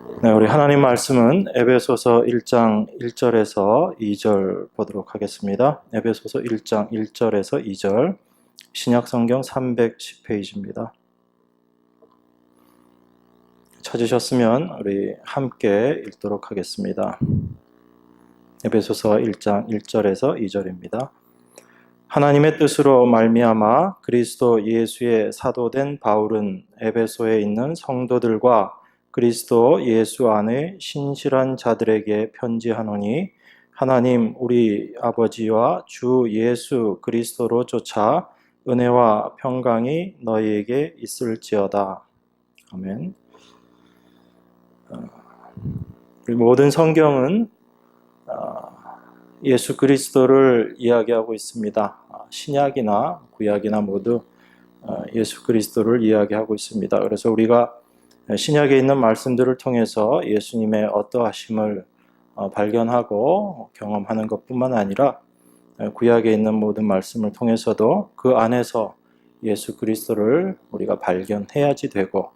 네, 우리 하나님 말씀은 에베소서 1장 1절에서 2절 보도록 하겠습니다. 에베소서 1장 1절에서 2절, 신약성경 310페이지입니다. 찾으셨으면 우리 함께 읽도록 하겠습니다. 에베소서 1장 1절에서 2절입니다. 하나님의 뜻으로 말미암아 그리스도 예수의 사도된 바울은 에베소에 있는 성도들과 그리스도 예수 안에 신실한 자들에게 편지하노니, 하나님 우리 아버지와 주 예수 그리스도로 쫓아 은혜와 평강이 너희에게 있을지어다. 아멘. 우리 모든 성경은 예수 그리스도를 이야기하고 있습니다. 신약이나 구약이나 모두 예수 그리스도를 이야기하고 있습니다. 그래서 우리가 신약에 있는 말씀들을 통해서 예수님의 어떠하심을 발견하고 경험하는 것뿐만 아니라 구약에 있는 모든 말씀을 통해서도 그 안에서 예수 그리스도를 우리가 발견해야지 되고,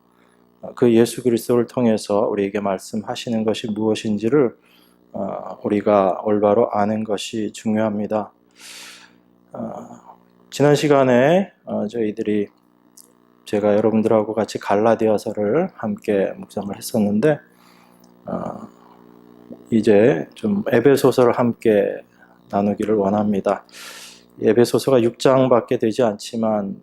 그 예수 그리스도를 통해서 우리에게 말씀하시는 것이 무엇인지를 우리가 올바로 아는 것이 중요합니다. 지난 시간에 저희들이 제가 여러분들하고 같이 갈라디아서를 함께 묵상을 했었는데, 이제 좀 에베소서를 함께 나누기를 원합니다. 에베소서가 6장밖에 되지 않지만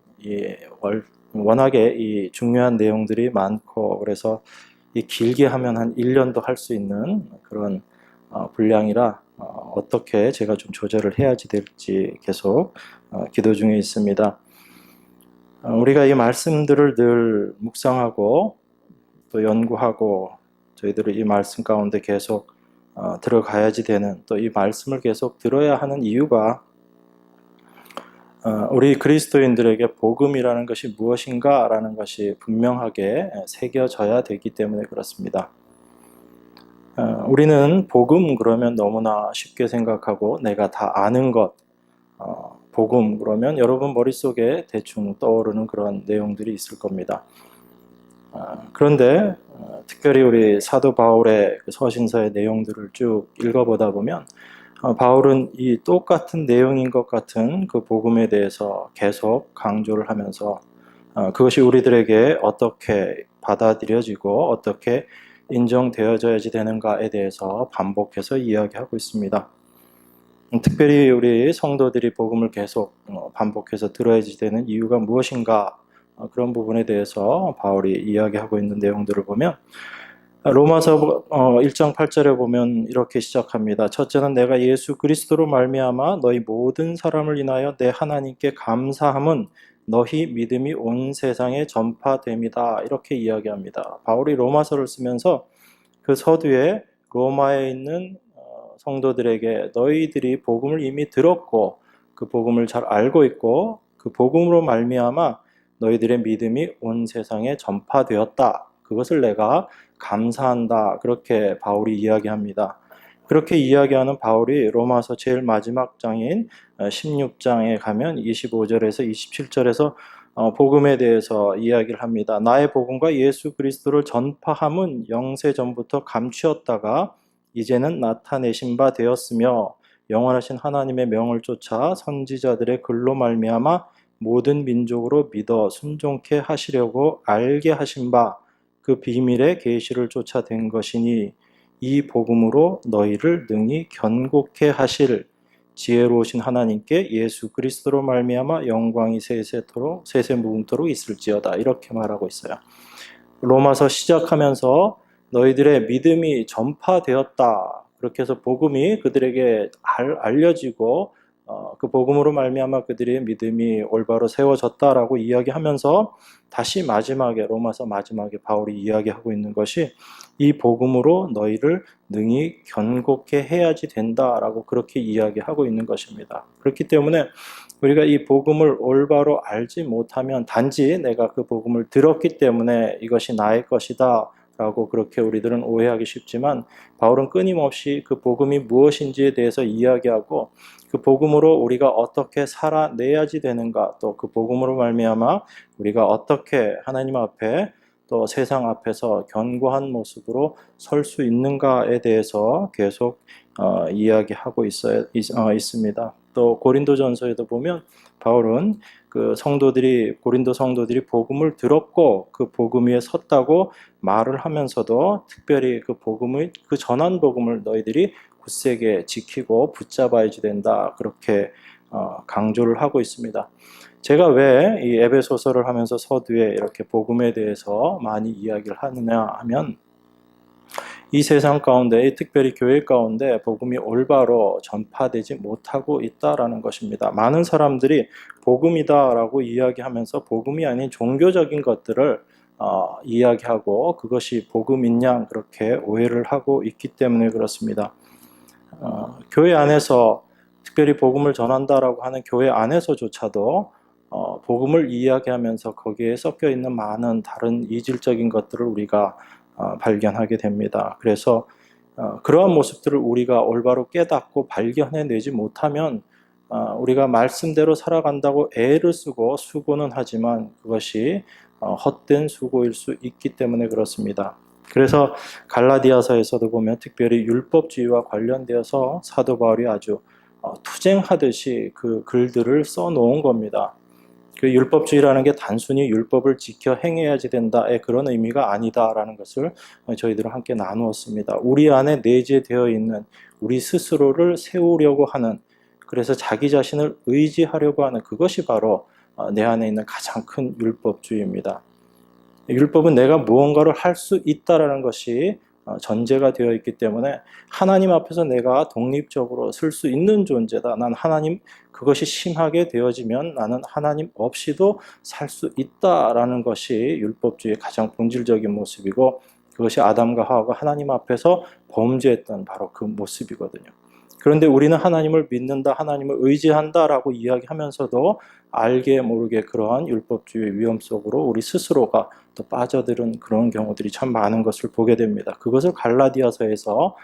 워낙에 이 중요한 내용들이 많고, 그래서 이 길게 하면 한 1년도 할 수 있는 그런 분량이라 어떻게 제가 좀 조절을 해야지 될지 계속 기도 중에 있습니다. 우리가 이 말씀들을 늘 묵상하고 또 연구하고 저희들이 이 말씀 가운데 계속 들어가야지 되는, 또 이 말씀을 계속 들어야 하는 이유가 우리 그리스도인들에게 복음이라는 것이 무엇인가 라는 것이 분명하게 새겨져야 되기 때문에 그렇습니다. 우리는 복음 그러면 너무나 쉽게 생각하고 내가 다 아는 것, 복음 그러면 여러분 머릿속에 대충 떠오르는 그런 내용들이 있을 겁니다. 그런데 특별히 우리 사도 바울의 그 서신서의 내용들을 쭉 읽어보다 보면 바울은 이 똑같은 내용인 것 같은 그 복음에 대해서 계속 강조를 하면서 그것이 우리들에게 어떻게 받아들여지고 어떻게 인정되어져야지 되는가에 대해서 반복해서 이야기하고 있습니다. 특별히 우리 성도들이 복음을 계속 반복해서 들어야지 되는 이유가 무엇인가, 그런 부분에 대해서 바울이 이야기하고 있는 내용들을 보면 로마서 1장 8절에 보면 이렇게 시작합니다. 첫째는 내가 예수 그리스도로 말미암아 너희 모든 사람을 인하여 내 하나님께 감사함은 너희 믿음이 온 세상에 전파됨이다. 이렇게 이야기합니다. 바울이 로마서를 쓰면서 그 서두에 로마에 있는 성도들에게 너희들이 복음을 이미 들었고 그 복음을 잘 알고 있고 그 복음으로 말미암아 너희들의 믿음이 온 세상에 전파되었다. 그것을 내가 감사한다. 그렇게 바울이 이야기합니다. 그렇게 이야기하는 바울이 로마서 제일 마지막 장인 16장에 가면 25절에서 27절에서 복음에 대해서 이야기를 합니다. 나의 복음과 예수 그리스도를 전파함은 영세 전부터 감추었다가 이제는 나타내신 바 되었으며 영원하신 하나님의 명을 쫓아 선지자들의 글로 말미암아 모든 민족으로 믿어 순종케 하시려고 알게 하신 바 그 비밀의 계시를 쫓아 된 것이니 이 복음으로 너희를 능히 견고케 하실 지혜로우신 하나님께 예수 그리스도로 말미암아 영광이 세세토록 세세무궁토록 있을지어다. 이렇게 말하고 있어요. 로마서 시작하면서 너희들의 믿음이 전파되었다. 그렇게 해서 복음이 그들에게 알려지고 그 복음으로 말미암아 그들의 믿음이 올바로 세워졌다라고 이야기하면서 다시 마지막에 로마서 마지막에 바울이 이야기하고 있는 것이 이 복음으로 너희를 능히 견고케 해야지 된다라고 그렇게 이야기하고 있는 것입니다. 그렇기 때문에 우리가 이 복음을 올바로 알지 못하면 단지 내가 그 복음을 들었기 때문에 이것이 나의 것이다 라고 그렇게 우리들은 오해하기 쉽지만, 바울은 끊임없이 그 복음이 무엇인지에 대해서 이야기하고 그 복음으로 우리가 어떻게 살아내야지 되는가, 또 그 복음으로 말미암아 우리가 어떻게 하나님 앞에 또 세상 앞에서 견고한 모습으로 설 수 있는가에 대해서 계속 이야기하고 있습니다. 또 고린도전서에도 보면 바울은 그 고린도 성도들이 복음을 들었고 그 복음 위에 섰다고 말을 하면서도 특별히 그 전한 복음을 너희들이 굳세게 지키고 붙잡아야지 된다, 그렇게 강조를 하고 있습니다. 제가 왜 이 에베소서를 하면서 서두에 이렇게 복음에 대해서 많이 이야기를 하느냐 하면, 이 세상 가운데, 특별히 교회 가운데 복음이 올바로 전파되지 못하고 있다라는 것입니다. 많은 사람들이 복음이다라고 이야기하면서 복음이 아닌 종교적인 것들을 이야기하고 그것이 복음인 양 그렇게 오해를 하고 있기 때문에 그렇습니다. 교회 안에서 특별히 복음을 전한다라고 하는 교회 안에서조차도 복음을 이야기하면서 거기에 섞여 있는 많은 다른 이질적인 것들을 우리가 발견하게 됩니다. 그래서 그러한 모습들을 우리가 올바로 깨닫고 발견해내지 못하면 우리가 말씀대로 살아간다고 애를 쓰고 수고는 하지만 그것이 헛된 수고일 수 있기 때문에 그렇습니다. 그래서 갈라디아서에서도 보면 특별히 율법주의와 관련되어서 사도 바울이 아주 투쟁하듯이 그 글들을 써놓은 겁니다. 그 율법주의라는 게 단순히 율법을 지켜 행해야지 된다의 그런 의미가 아니다라는 것을 저희들은 함께 나누었습니다. 우리 안에 내재되어 있는 우리 스스로를 세우려고 하는, 그래서 자기 자신을 의지하려고 하는 그것이 바로 내 안에 있는 가장 큰 율법주의입니다. 율법은 내가 무언가를 할 수 있다라는 것이 전제가 되어 있기 때문에 하나님 앞에서 내가 독립적으로 쓸 수 있는 존재다. 난 하나님, 그것이 심하게 되어지면 나는 하나님 없이도 살 수 있다라는 것이 율법주의의 가장 본질적인 모습이고, 그것이 아담과 하와가 하나님 앞에서 범죄했던 바로 그 모습이거든요. 그런데 우리는 하나님을 믿는다, 하나님을 의지한다라고 이야기하면서도 알게 모르게 그러한 율법주의의 위험 속으로 우리 스스로가 또 빠져드는 그런 경우들이 참 많은 것을 보게 됩니다. 그것을 갈라디아서에서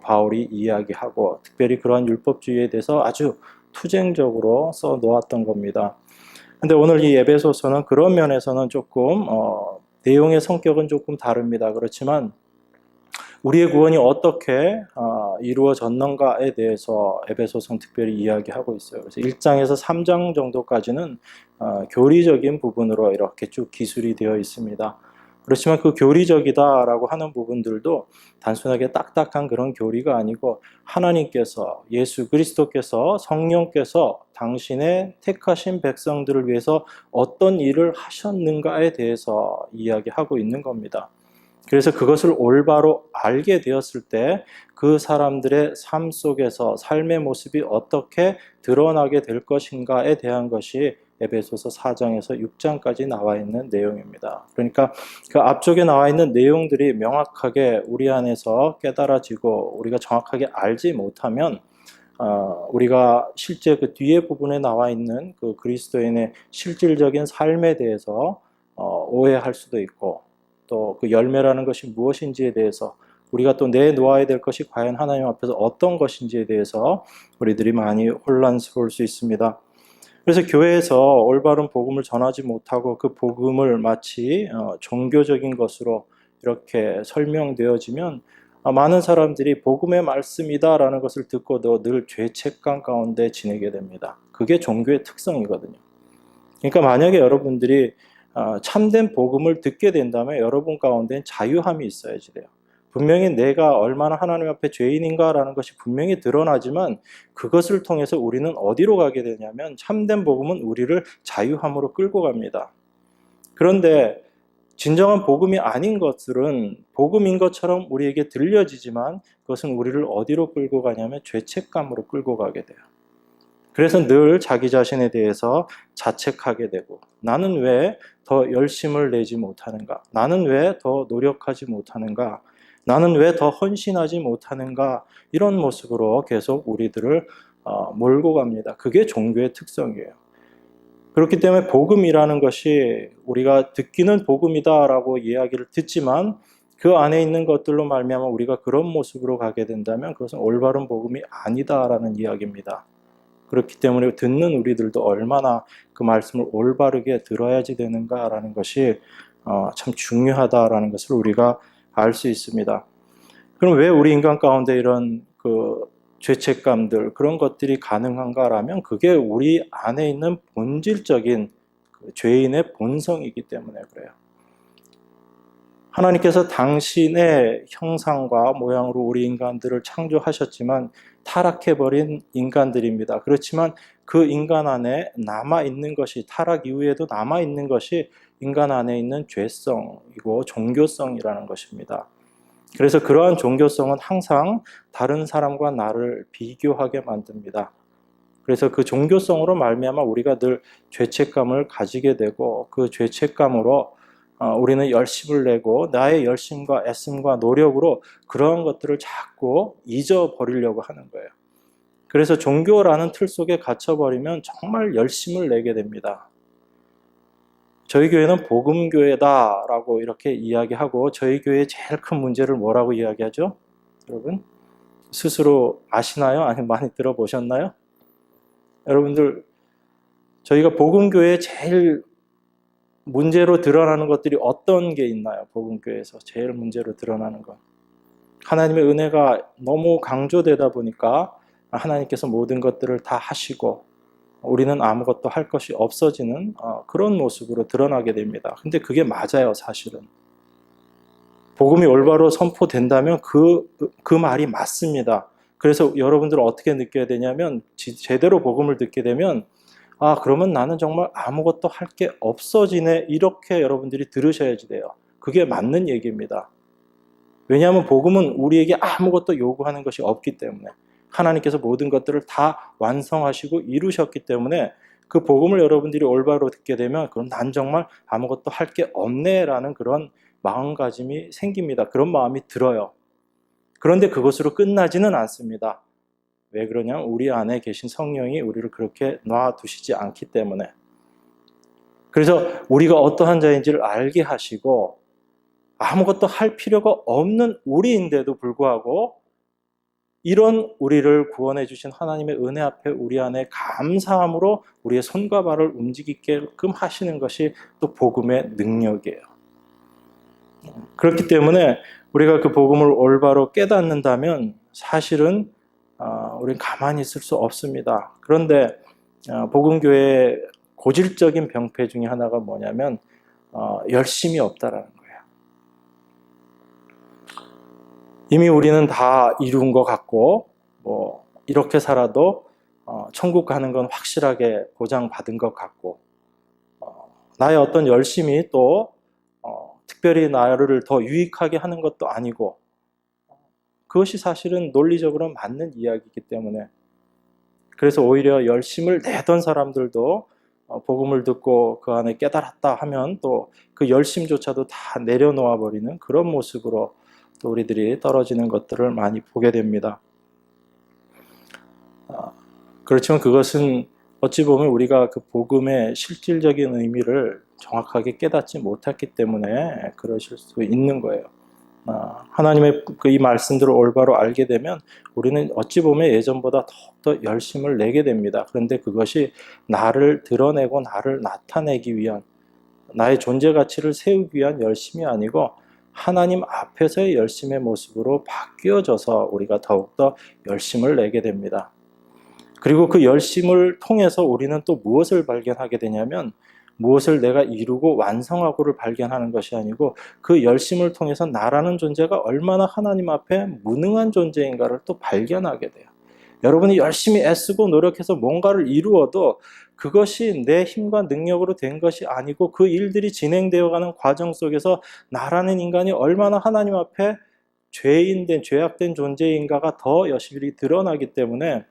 바울이 이야기하고 특별히 그러한 율법주의에 대해서 아주 투쟁적으로 써 놓았던 겁니다. 근데 오늘 이 에베소서는 그런 면에서는 조금 내용의 성격은 조금 다릅니다. 그렇지만 우리의 구원이 어떻게 이루어졌는가에 대해서 에베소서는 특별히 이야기하고 있어요. 그래서 1장에서 3장 정도까지는 교리적인 부분으로 이렇게 쭉 기술이 되어 있습니다. 그렇지만 그 교리적이다라고 하는 부분들도 단순하게 딱딱한 그런 교리가 아니고 하나님께서, 예수 그리스도께서, 성령께서 당신의 택하신 백성들을 위해서 어떤 일을 하셨는가에 대해서 이야기하고 있는 겁니다. 그래서 그것을 올바로 알게 되었을 때 그 사람들의 삶 속에서 삶의 모습이 어떻게 드러나게 될 것인가에 대한 것이 에베소서 4장에서 6장까지 나와 있는 내용입니다. 그러니까 그 앞쪽에 나와 있는 내용들이 명확하게 우리 안에서 깨달아지고 우리가 정확하게 알지 못하면 우리가 실제 그 뒤에 부분에 나와 있는 그 그리스도인의 실질적인 삶에 대해서 오해할 수도 있고, 또 그 열매라는 것이 무엇인지에 대해서 우리가 또 내놓아야 될 것이 과연 하나님 앞에서 어떤 것인지에 대해서 우리들이 많이 혼란스러울 수 있습니다. 그래서 교회에서 올바른 복음을 전하지 못하고 그 복음을 마치 종교적인 것으로 이렇게 설명되어지면 많은 사람들이 복음의 말씀이다라는 것을 듣고도 늘 죄책감 가운데 지내게 됩니다. 그게 종교의 특성이거든요. 그러니까 만약에 여러분들이 참된 복음을 듣게 된다면 여러분 가운데는 자유함이 있어야지 돼요. 분명히 내가 얼마나 하나님 앞에 죄인인가라는 것이 분명히 드러나지만 그것을 통해서 우리는 어디로 가게 되냐면 참된 복음은 우리를 자유함으로 끌고 갑니다. 그런데 진정한 복음이 아닌 것들은 복음인 것처럼 우리에게 들려지지만 그것은 우리를 어디로 끌고 가냐면 죄책감으로 끌고 가게 돼요. 그래서 늘 자기 자신에 대해서 자책하게 되고, 나는 왜 더 열심을 내지 못하는가? 나는 왜 더 노력하지 못하는가? 나는 왜 더 헌신하지 못하는가? 이런 모습으로 계속 우리들을 몰고 갑니다. 그게 종교의 특성이에요. 그렇기 때문에 복음이라는 것이 우리가 듣기는 복음이다라고 이야기를 듣지만 그 안에 있는 것들로 말미암아 우리가 그런 모습으로 가게 된다면 그것은 올바른 복음이 아니다라는 이야기입니다. 그렇기 때문에 듣는 우리들도 얼마나 그 말씀을 올바르게 들어야지 되는가라는 것이 참 중요하다라는 것을 우리가 알 수 있습니다. 그럼 왜 우리 인간 가운데 이런 그 죄책감들 그런 것들이 가능한가라면 그게 우리 안에 있는 본질적인 그 죄인의 본성이기 때문에 그래요. 하나님께서 당신의 형상과 모양으로 우리 인간들을 창조하셨지만 타락해버린 인간들입니다. 그렇지만 그 인간 안에 남아있는 것이, 타락 이후에도 남아있는 것이 인간 안에 있는 죄성이고 종교성이라는 것입니다. 그래서 그러한 종교성은 항상 다른 사람과 나를 비교하게 만듭니다. 그래서 그 종교성으로 말미암아 우리가 늘 죄책감을 가지게 되고 그 죄책감으로 우리는 열심을 내고 나의 열심과 애씀과 노력으로 그러한 것들을 자꾸 잊어버리려고 하는 거예요. 그래서 종교라는 틀 속에 갇혀버리면 정말 열심을 내게 됩니다. 저희 교회는 복음교회다라고 이렇게 이야기하고 저희 교회의 제일 큰 문제를 뭐라고 이야기하죠? 여러분 스스로 아시나요? 아니면 많이 들어보셨나요? 여러분들 저희가 복음교회의 제일 문제로 드러나는 것들이 어떤 게 있나요? 복음교회에서 제일 문제로 드러나는 것. 하나님의 은혜가 너무 강조되다 보니까 하나님께서 모든 것들을 다 하시고 우리는 아무것도 할 것이 없어지는 그런 모습으로 드러나게 됩니다. 근데 그게 맞아요, 사실은. 복음이 올바로 선포된다면 그 말이 맞습니다. 그래서 여러분들은 어떻게 느껴야 되냐면 제대로 복음을 듣게 되면 그러면 나는 정말 아무것도 할 게 없어지네 이렇게 여러분들이 들으셔야지 돼요. 그게 맞는 얘기입니다. 왜냐하면 복음은 우리에게 아무것도 요구하는 것이 없기 때문에 하나님께서 모든 것들을 다 완성하시고 이루셨기 때문에 그 복음을 여러분들이 올바로 듣게 되면 그럼 난 정말 아무것도 할 게 없네라는 그런 마음가짐이 생깁니다. 그런 마음이 들어요. 그런데 그것으로 끝나지는 않습니다. 왜 그러냐면 우리 안에 계신 성령이 우리를 그렇게 놔두시지 않기 때문에. 그래서 우리가 어떠한 자인지를 알게 하시고 아무것도 할 필요가 없는 우리인데도 불구하고 이런 우리를 구원해 주신 하나님의 은혜 앞에 우리 안에 감사함으로 우리의 손과 발을 움직이게끔 하시는 것이 또 복음의 능력이에요. 그렇기 때문에 우리가 그 복음을 올바로 깨닫는다면 사실은 우리는 가만히 있을 수 없습니다. 그런데 복음교회의 고질적인 병폐 중에 하나가 뭐냐면 열심이 없다라는 거예요. 이미 우리는 다 이룬 것 같고 뭐 이렇게 살아도 천국 가는 건 확실하게 보장받은 것 같고 나의 어떤 열심이 또 특별히 나를 더 유익하게 하는 것도 아니고 그것이 사실은 논리적으로 맞는 이야기이기 때문에 그래서 오히려 열심을 내던 사람들도 복음을 듣고 그 안에 깨달았다 하면 또 그 열심조차도 다 내려놓아 버리는 그런 모습으로 또 우리들이 떨어지는 것들을 많이 보게 됩니다. 그렇지만 그것은 어찌 보면 우리가 그 복음의 실질적인 의미를 정확하게 깨닫지 못했기 때문에 그러실 수 있는 거예요. 하나님의 이 말씀들을 올바로 알게 되면 우리는 어찌 보면 예전보다 더욱더 열심을 내게 됩니다. 그런데 그것이 나를 드러내고 나를 나타내기 위한 나의 존재 가치를 세우기 위한 열심이 아니고 하나님 앞에서의 열심의 모습으로 바뀌어져서 우리가 더욱더 열심을 내게 됩니다. 그리고 그 열심을 통해서 우리는 또 무엇을 발견하게 되냐면 무엇을 내가 이루고 완성하고를 발견하는 것이 아니고 그 열심을 통해서 나라는 존재가 얼마나 하나님 앞에 무능한 존재인가를 또 발견하게 돼요. 여러분이 열심히 애쓰고 노력해서 뭔가를 이루어도 그것이 내 힘과 능력으로 된 것이 아니고 그 일들이 진행되어가는 과정 속에서 나라는 인간이 얼마나 하나님 앞에 죄인된 죄악된 존재인가가 더 여실히 드러나기 때문에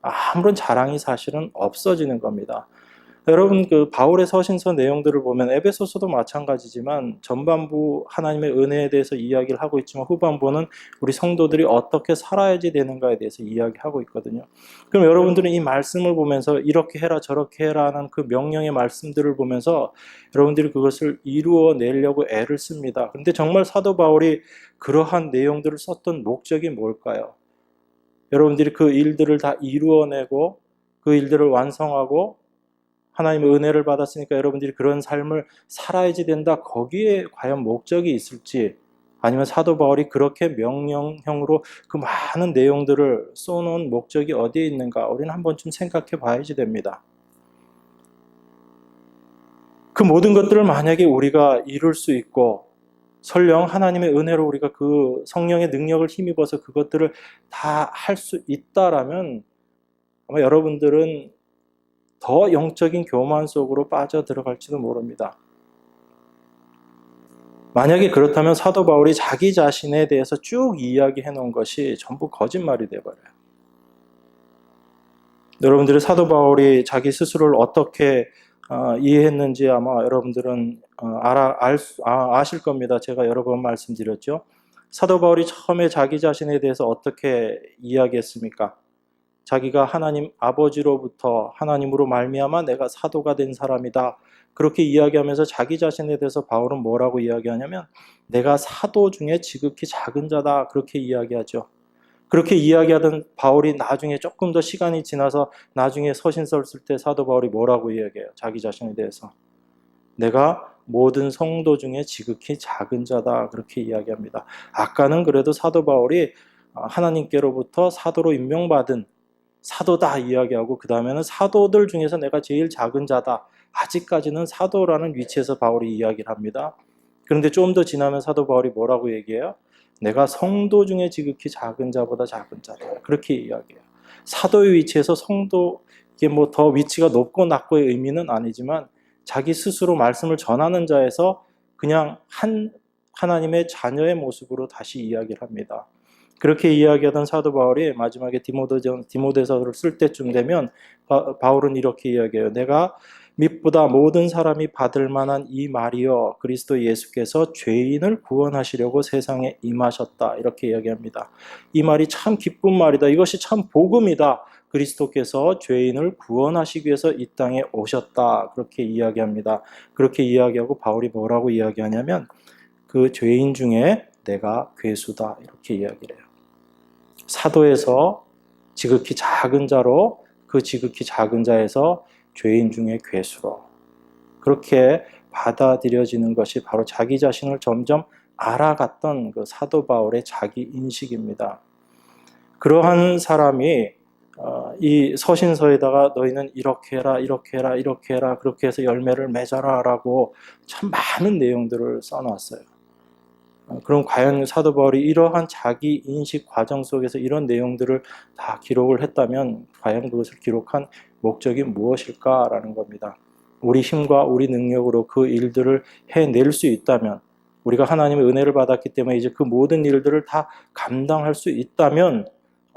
아무런 자랑이 사실은 없어지는 겁니다. 여러분 그 바울의 서신서 내용들을 보면 에베소서도 마찬가지지만 전반부 하나님의 은혜에 대해서 이야기를 하고 있지만 후반부는 우리 성도들이 어떻게 살아야지 되는가에 대해서 이야기하고 있거든요. 그럼 여러분들은 이 말씀을 보면서 이렇게 해라 저렇게 해라는 그 명령의 말씀들을 보면서 여러분들이 그것을 이루어내려고 애를 씁니다. 그런데 정말 사도 바울이 그러한 내용들을 썼던 목적이 뭘까요? 여러분들이 그 일들을 다 이루어내고 그 일들을 완성하고 하나님의 은혜를 받았으니까 여러분들이 그런 삶을 살아야지 된다. 거기에 과연 목적이 있을지, 아니면 사도 바울이 그렇게 명령형으로 그 많은 내용들을 써놓은 목적이 어디에 있는가, 우리는 한 번쯤 생각해 봐야지 됩니다. 그 모든 것들을 만약에 우리가 이룰 수 있고, 설령 하나님의 은혜로 우리가 그 성령의 능력을 힘입어서 그것들을 다 할 수 있다라면 아마 여러분들은 더 영적인 교만 속으로 빠져들어갈지도 모릅니다. 만약에 그렇다면 사도 바울이 자기 자신에 대해서 쭉 이야기해 놓은 것이 전부 거짓말이 되어버려요. 여러분들이 사도 바울이 자기 스스로를 어떻게 이해했는지 아마 여러분들은 아실 겁니다. 제가 여러 번 말씀드렸죠. 사도 바울이 처음에 자기 자신에 대해서 어떻게 이야기했습니까? 자기가 하나님 아버지로부터 하나님으로 말미암아 내가 사도가 된 사람이다. 그렇게 이야기하면서 자기 자신에 대해서 바울은 뭐라고 이야기하냐면 내가 사도 중에 지극히 작은 자다. 그렇게 이야기하죠. 그렇게 이야기하던 바울이 나중에 조금 더 시간이 지나서 나중에 서신서를 쓸 때 사도 바울이 뭐라고 이야기해요? 자기 자신에 대해서. 내가 모든 성도 중에 지극히 작은 자다. 그렇게 이야기합니다. 아까는 그래도 사도 바울이 하나님께로부터 사도로 임명받은 사도다 이야기하고 그 다음에는 사도들 중에서 내가 제일 작은 자다. 아직까지는 사도라는 위치에서 바울이 이야기를 합니다. 그런데 좀 더 지나면 사도 바울이 뭐라고 얘기해요? 내가 성도 중에 지극히 작은 자보다 작은 자다. 그렇게 이야기해요. 사도의 위치에서 성도, 이게 뭐 더 위치가 높고 낮고의 의미는 아니지만 자기 스스로 말씀을 전하는 자에서 그냥 하나님의 자녀의 모습으로 다시 이야기를 합니다. 그렇게 이야기하던 사도 바울이 마지막에 디모데서를 쓸 때쯤 되면 바울은 이렇게 이야기해요. 내가 mit보다 모든 사람이 받을 만한 이 말이여 그리스도 예수께서 죄인을 구원하시려고 세상에 임하셨다. 이렇게 이야기합니다. 이 말이 참 기쁜 말이다. 이것이 참 복음이다. 그리스도께서 죄인을 구원하시기 위해서 이 땅에 오셨다. 그렇게 이야기합니다. 그렇게 이야기하고 바울이 뭐라고 이야기하냐면 그 죄인 중에 내가 괴수다. 이렇게 이야기를 해요. 사도에서 지극히 작은 자로 그 지극히 작은 자에서 죄인 중에 괴수로 그렇게 받아들여지는 것이 바로 자기 자신을 점점 알아갔던 그 사도 바울의 자기 인식입니다. 그러한 사람이 이 서신서에다가 너희는 이렇게 해라 이렇게 해라 이렇게 해라 그렇게 해서 열매를 맺어라 라고 참 많은 내용들을 써놨어요. 그럼 과연 사도 바울이 이러한 자기 인식 과정 속에서 이런 내용들을 다 기록을 했다면 과연 그것을 기록한 목적이 무엇일까라는 겁니다. 우리 힘과 우리 능력으로 그 일들을 해낼 수 있다면, 우리가 하나님의 은혜를 받았기 때문에 이제 그 모든 일들을 다 감당할 수 있다면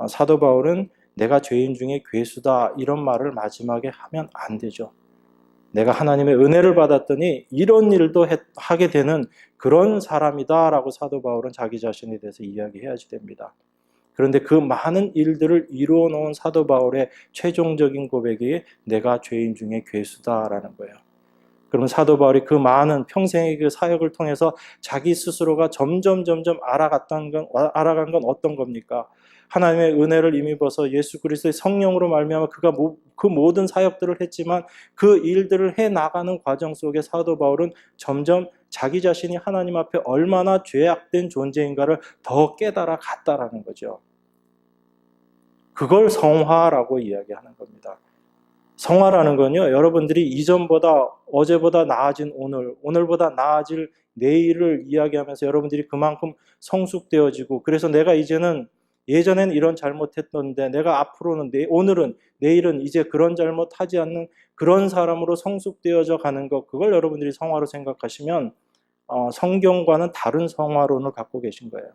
사도 바울은 내가 죄인 중에 괴수다 이런 말을 마지막에 하면 안 되죠. 내가 하나님의 은혜를 받았더니 이런 일도 하게 되는 그런 사람이다 라고 사도 바울은 자기 자신에 대해서 이야기해야지 됩니다. 그런데 그 많은 일들을 이루어 놓은 사도 바울의 최종적인 고백이 내가 죄인 중에 괴수다라는 거예요. 그러면 사도 바울이 그 많은 평생의 그 사역을 통해서 자기 스스로가 점점 알아간 건 어떤 겁니까? 하나님의 은혜를 힘입어서 예수 그리스도의 성령으로 말미암아 그가 그 모든 사역들을 했지만 그 일들을 해 나가는 과정 속에 사도 바울은 점점 자기 자신이 하나님 앞에 얼마나 죄악된 존재인가를 더 깨달아 갔다라는 거죠. 그걸 성화라고 이야기하는 겁니다. 성화라는 건요, 여러분들이 이전보다 어제보다 나아진 오늘보다 나아질 내일을 이야기하면서 여러분들이 그만큼 성숙되어지고, 그래서 내가 이제는 예전엔 이런 잘못했던데 내가 앞으로는 오늘은 내일은 이제 그런 잘못하지 않는 그런 사람으로 성숙되어져 가는 것, 그걸 여러분들이 성화로 생각하시면 성경과는 다른 성화론을 갖고 계신 거예요.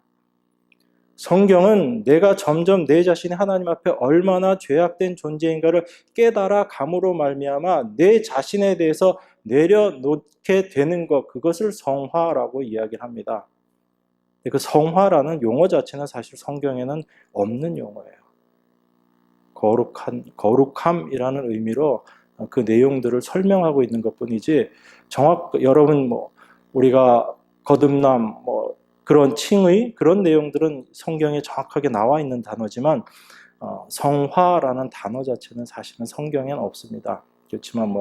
성경은 내가 점점 내 자신이 하나님 앞에 얼마나 죄악된 존재인가를 깨달아 감으로 말미암아 내 자신에 대해서 내려놓게 되는 것, 그것을 성화라고 이야기를 합니다. 그 성화라는 용어 자체는 사실 성경에는 없는 용어예요. 거룩함이라는 의미로 그 내용들을 설명하고 있는 것뿐이지 여러분 우리가 거듭남 그런 칭의 그런 내용들은 성경에 정확하게 나와 있는 단어지만 성화라는 단어 자체는 사실은 성경에는 없습니다. 그렇지만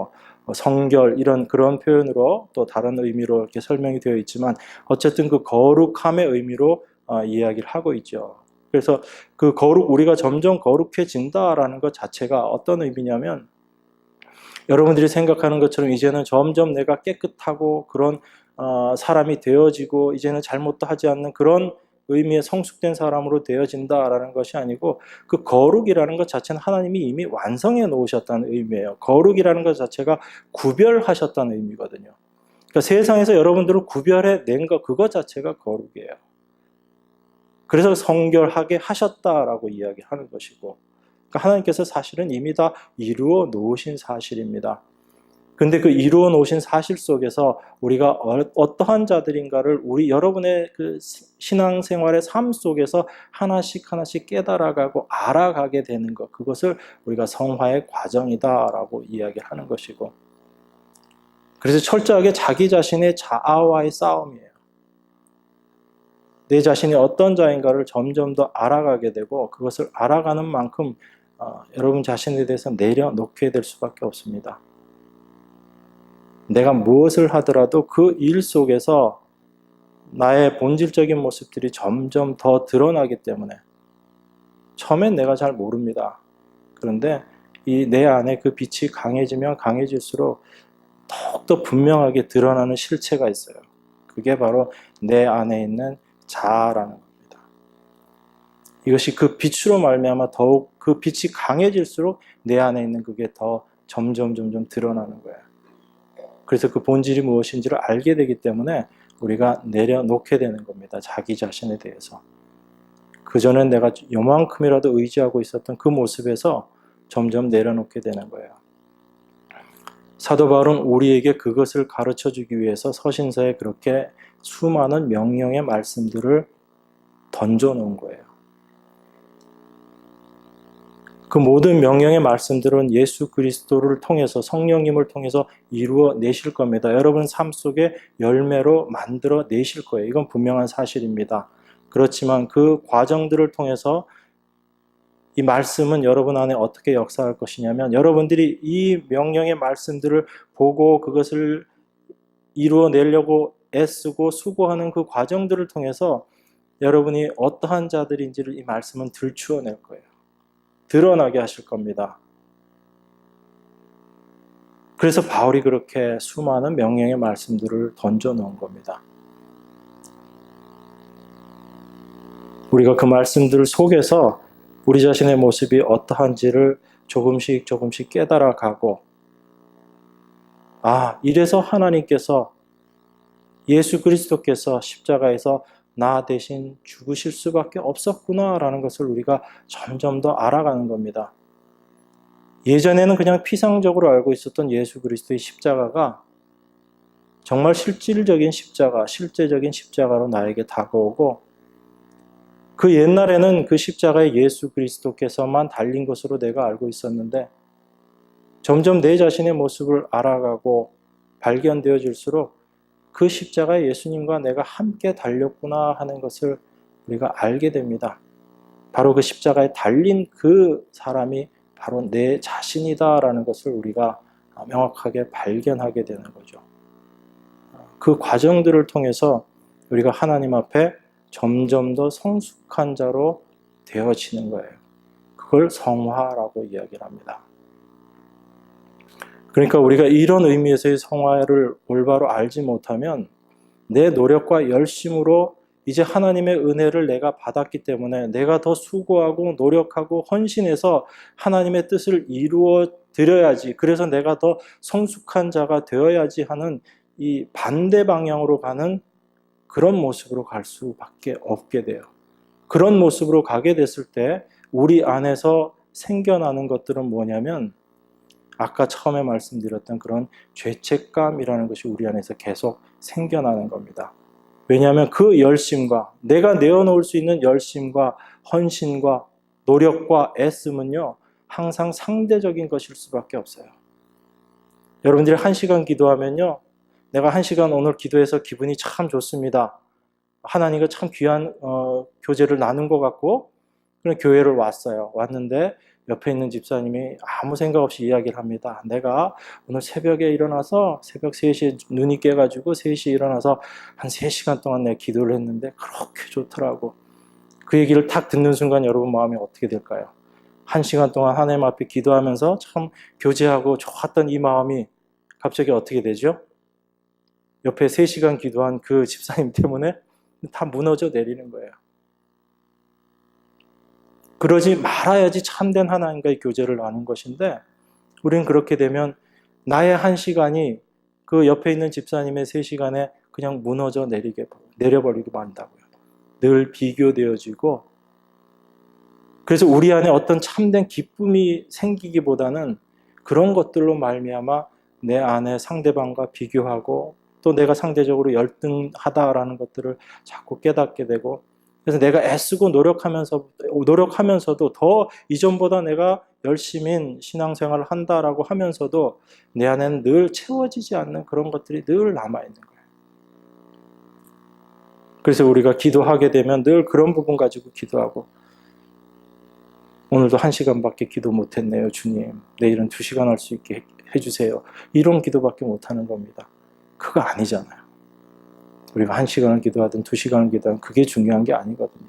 성결 이런 그런 표현으로 또 다른 의미로 이렇게 설명이 되어 있지만 어쨌든 그 거룩함의 의미로 이야기를 하고 있죠. 그래서 그 우리가 점점 거룩해진다라는 것 자체가 어떤 의미냐면 여러분들이 생각하는 것처럼 이제는 점점 내가 깨끗하고 그런 사람이 되어지고 이제는 잘못도 하지 않는 그런 의미의 성숙된 사람으로 되어진다라는 것이 아니고 그 거룩이라는 것 자체는 하나님이 이미 완성해 놓으셨다는 의미예요. 거룩이라는 것 자체가 구별하셨다는 의미거든요. 그러니까 세상에서 여러분들을 구별해 낸 것 그것 자체가 거룩이에요. 그래서 성결하게 하셨다라고 이야기하는 것이고 그러니까 하나님께서 사실은 이미 다 이루어 놓으신 사실입니다. 근데 그 이루어 놓으신 사실 속에서 우리가 어떠한 자들인가를 여러분의 그 신앙생활의 삶 속에서 하나씩 깨달아가고 알아가게 되는 것, 그것을 우리가 성화의 과정이다라고 이야기하는 것이고, 그래서 철저하게 자기 자신의 자아와의 싸움이에요. 내 자신이 어떤 자인가를 점점 더 알아가게 되고 그것을 알아가는 만큼 여러분 자신에 대해서 내려놓게 될 수밖에 없습니다. 내가 무엇을 하더라도 그 일 속에서 나의 본질적인 모습들이 점점 더 드러나기 때문에 처음엔 내가 잘 모릅니다. 그런데 이 내 안에 그 빛이 강해지면 강해질수록 더욱더 분명하게 드러나는 실체가 있어요. 그게 바로 내 안에 있는 자아라는 겁니다. 이것이 그 빛으로 말미암아 더욱 그 빛이 강해질수록 내 안에 있는 그게 더 점점 드러나는 거예요. 그래서 그 본질이 무엇인지를 알게 되기 때문에 우리가 내려놓게 되는 겁니다. 자기 자신에 대해서. 그전엔 내가 요만큼이라도 의지하고 있었던 그 모습에서 점점 내려놓게 되는 거예요. 사도 바울은 우리에게 그것을 가르쳐주기 위해서 서신서에 그렇게 수많은 명령의 말씀들을 던져놓은 거예요. 그 모든 명령의 말씀들은 예수 그리스도를 통해서 성령님을 통해서 이루어 내실 겁니다. 여러분 삶 속에 열매로 만들어 내실 거예요. 이건 분명한 사실입니다. 그렇지만 그 과정들을 통해서 이 말씀은 여러분 안에 어떻게 역사할 것이냐면 여러분들이 이 명령의 말씀들을 보고 그것을 이루어내려고 애쓰고 수고하는 그 과정들을 통해서 여러분이 어떠한 자들인지를 이 말씀은 들추어낼 거예요. 드러나게 하실 겁니다. 그래서 바울이 그렇게 수많은 명령의 말씀들을 던져놓은 겁니다. 우리가 그 말씀들 속에서 우리 자신의 모습이 어떠한지를 조금씩 깨달아가고 이래서 하나님께서 예수 그리스도께서 십자가에서 나 대신 죽으실 수밖에 없었구나라는 것을 우리가 점점 더 알아가는 겁니다. 예전에는 그냥 피상적으로 알고 있었던 예수 그리스도의 십자가가 정말 실질적인 십자가, 실제적인 십자가로 나에게 다가오고 그 옛날에는 그 십자가에 예수 그리스도께서만 달린 것으로 내가 알고 있었는데 점점 내 자신의 모습을 알아가고 발견되어질수록 그 십자가에 예수님과 내가 함께 달렸구나 하는 것을 우리가 알게 됩니다. 바로 그 십자가에 달린 그 사람이 바로 내 자신이다라는 것을 우리가 명확하게 발견하게 되는 거죠. 그 과정들을 통해서 우리가 하나님 앞에 점점 더 성숙한 자로 되어지는 거예요. 그걸 성화라고 이야기를 합니다. 그러니까 우리가 이런 의미에서의 성화를 올바로 알지 못하면 내 노력과 열심으로 이제 하나님의 은혜를 내가 받았기 때문에 내가 더 수고하고 노력하고 헌신해서 하나님의 뜻을 이루어 드려야지, 그래서 내가 더 성숙한 자가 되어야지 하는 이 반대 방향으로 가는 그런 모습으로 갈 수밖에 없게 돼요. 그런 모습으로 가게 됐을 때 우리 안에서 생겨나는 것들은 뭐냐면 아까 처음에 말씀드렸던 그런 죄책감이라는 것이 우리 안에서 계속 생겨나는 겁니다. 왜냐하면 그 열심과 내가 내어놓을 수 있는 열심과 헌신과 노력과 애씀은요 항상 상대적인 것일 수밖에 없어요. 여러분들이 1시간 기도하면요, 내가 1시간 오늘 기도해서 기분이 참 좋습니다. 하나님과 참 귀한 교제를 나눈 것 같고 그런 교회를 왔어요. 왔는데 옆에 있는 집사님이 아무 생각 없이 이야기를 합니다. 내가 오늘 새벽에 일어나서 새벽 3시에 눈이 깨가지고 3시에 일어나서 한 3시간 동안 내가 기도를 했는데 그렇게 좋더라고. 그 얘기를 딱 듣는 순간 여러분 마음이 어떻게 될까요? 1시간 동안 하나님 앞에 기도하면서 참 교제하고 좋았던 이 마음이 갑자기 어떻게 되죠? 옆에 3시간 기도한 그 집사님 때문에 다 무너져 내리는 거예요. 그러지 말아야지 참된 하나님과의 교제를 나눈 것인데 우리는 그렇게 되면 나의 1시간이 그 옆에 있는 집사님의 3시간에 그냥 무너져 내려버리고 만다고요. 늘 비교되어지고 그래서 우리 안에 어떤 참된 기쁨이 생기기보다는 그런 것들로 말미암아 내 안에 상대방과 비교하고 또 내가 상대적으로 열등하다라는 것들을 자꾸 깨닫게 되고 그래서 내가 애쓰고 노력하면서도 더 이전보다 내가 열심히 신앙생활을 한다라고 하면서도 내 안에는 늘 채워지지 않는 그런 것들이 늘 남아있는 거예요. 그래서 우리가 기도하게 되면 늘 그런 부분 가지고 기도하고 오늘도 1시간밖에 기도 못했네요, 주님. 내일은 2시간 할 수 있게 해주세요. 이런 기도밖에 못하는 겁니다. 그거 아니잖아요. 우리가 1시간을 기도하든 2시간을 기도하든 그게 중요한 게 아니거든요.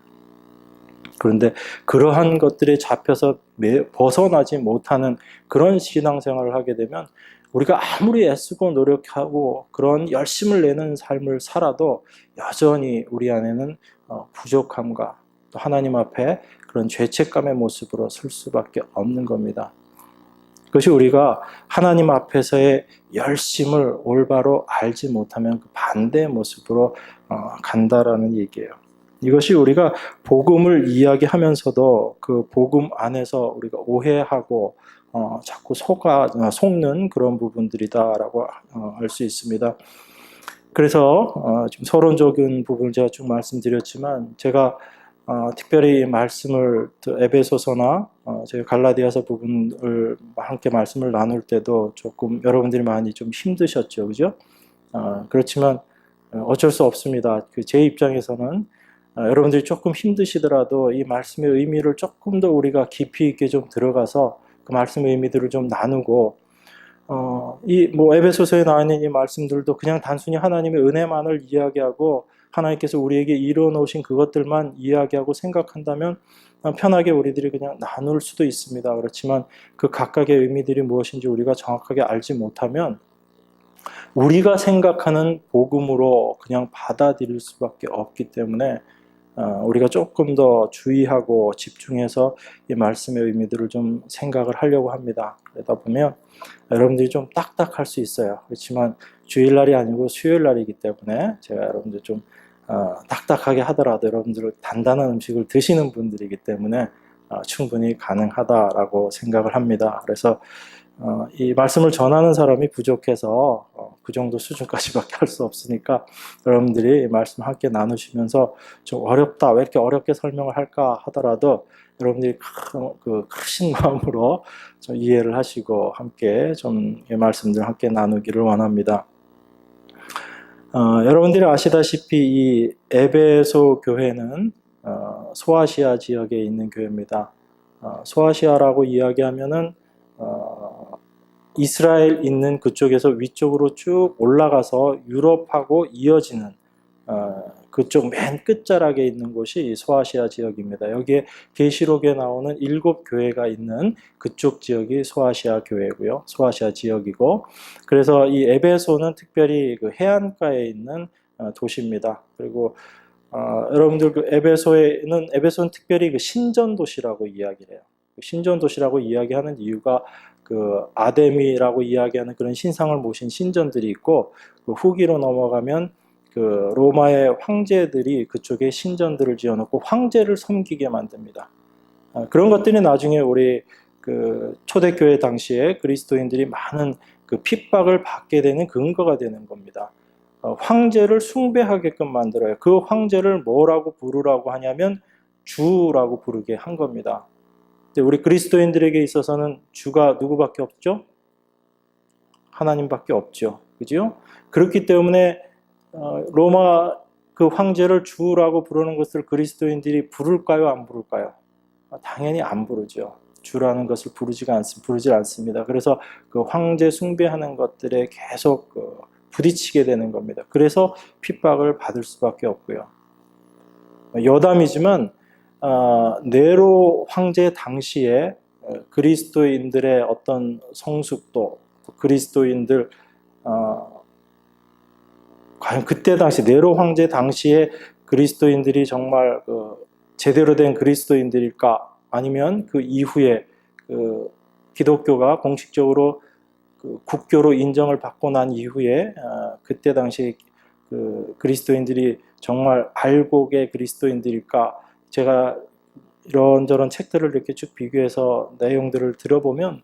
그런데 그러한 것들에 잡혀서 벗어나지 못하는 그런 신앙생활을 하게 되면 우리가 아무리 애쓰고 노력하고 그런 열심을 내는 삶을 살아도 여전히 우리 안에는 부족함과 또 하나님 앞에 그런 죄책감의 모습으로 설 수밖에 없는 겁니다. 그것이 우리가 하나님 앞에서의 열심을 올바로 알지 못하면 그 반대의 모습으로 간다라는 얘기예요. 이것이 우리가 복음을 이야기하면서도 그 복음 안에서 우리가 오해하고 자꾸 속는 그런 부분들이다라고 알 수 있습니다. 그래서 지금 서론적인 부분을 제가 쭉 말씀드렸지만 제가 특별히 말씀을 에베소서나 저희 갈라디아서 부분을 함께 말씀을 나눌 때도 조금 여러분들이 많이 좀 힘드셨죠, 그죠? 그렇지만 어쩔 수 없습니다. 제 입장에서는 여러분들이 조금 힘드시더라도 이 말씀의 의미를 조금 더 우리가 깊이 있게 좀 들어가서 그 말씀의 의미들을 좀 나누고 에베소서에 나와 있는 이 말씀들도 그냥 단순히 하나님의 은혜만을 이야기하고 하나님께서 우리에게 이루어놓으신 그것들만 이야기하고 생각한다면 편하게 우리들이 그냥 나눌 수도 있습니다. 그렇지만 그 각각의 의미들이 무엇인지 우리가 정확하게 알지 못하면 우리가 생각하는 복음으로 그냥 받아들일 수밖에 없기 때문에 우리가 조금 더 주의하고 집중해서 이 말씀의 의미들을 좀 생각을 하려고 합니다. 그러다 보면 여러분들이 좀 딱딱할 수 있어요. 그렇지만 주일날이 아니고 수요일날이기 때문에 제가 여러분들 좀 딱딱하게 하더라도 여러분들 단단한 음식을 드시는 분들이기 때문에 충분히 가능하다라고 생각을 합니다. 그래서 이 말씀을 전하는 사람이 부족해서 그 정도 수준까지밖에 할 수 없으니까 여러분들이 말씀 함께 나누시면서 좀 어렵다, 왜 이렇게 어렵게 설명을 할까 하더라도 여러분들이 크신 마음으로 좀 이해를 하시고 함께 좀 이 말씀들 함께 나누기를 원합니다. 여러분들이 아시다시피 이 에베소 교회는 소아시아 지역에 있는 교회입니다. 소아시아라고 이야기하면은 이스라엘 있는 그쪽에서 위쪽으로 쭉 올라가서 유럽하고 이어지는 그쪽 맨 끝자락에 있는 곳이 소아시아 지역입니다. 여기에 계시록에 나오는 7교회가 있는 그쪽 지역이 소아시아 교회고요. 소아시아 지역이고, 그래서 이 에베소는 특별히 그 해안가에 있는 도시입니다. 그리고 여러분들 그 에베소는 특별히 그 신전 도시라고 이야기를 해요. 신전 도시라고 이야기하는 이유가 그 아데미라고 이야기하는 그런 신상을 모신 신전들이 있고, 그 후기로 넘어가면 그 로마의 황제들이 그쪽에 신전들을 지어놓고 황제를 섬기게 만듭니다. 그런 것들이 나중에 우리 그 초대교회 당시에 그리스도인들이 많은 그 핍박을 받게 되는 근거가 되는 겁니다. 황제를 숭배하게끔 만들어요. 그 황제를 뭐라고 부르라고 하냐면 주라고 부르게 한 겁니다. 우리 그리스도인들에게 있어서는 주가 누구밖에 없죠? 하나님밖에 없죠. 그죠? 그렇기 때문에 로마 그 황제를 주라고 부르는 것을 그리스도인들이 부를까요? 안 부를까요? 당연히 안 부르죠. 주라는 것을 부르지 않습니다. 그래서 그 황제 숭배하는 것들에 계속 부딪히게 되는 겁니다. 그래서 핍박을 받을 수밖에 없고요. 여담이지만 네로 황제 당시에 그리스도인들의 어떤 성숙도, 그리스도인들 과연 그때 당시 네로 황제 당시에 그리스도인들이 정말 제대로 된 그리스도인들일까? 아니면 그 이후에 기독교가 공식적으로 국교로 인정을 받고 난 이후에 그때 당시 그리스도인들이 정말 알곡의 그리스도인들일까? 제가 이런저런 책들을 이렇게 쭉 비교해서 내용들을 들어보면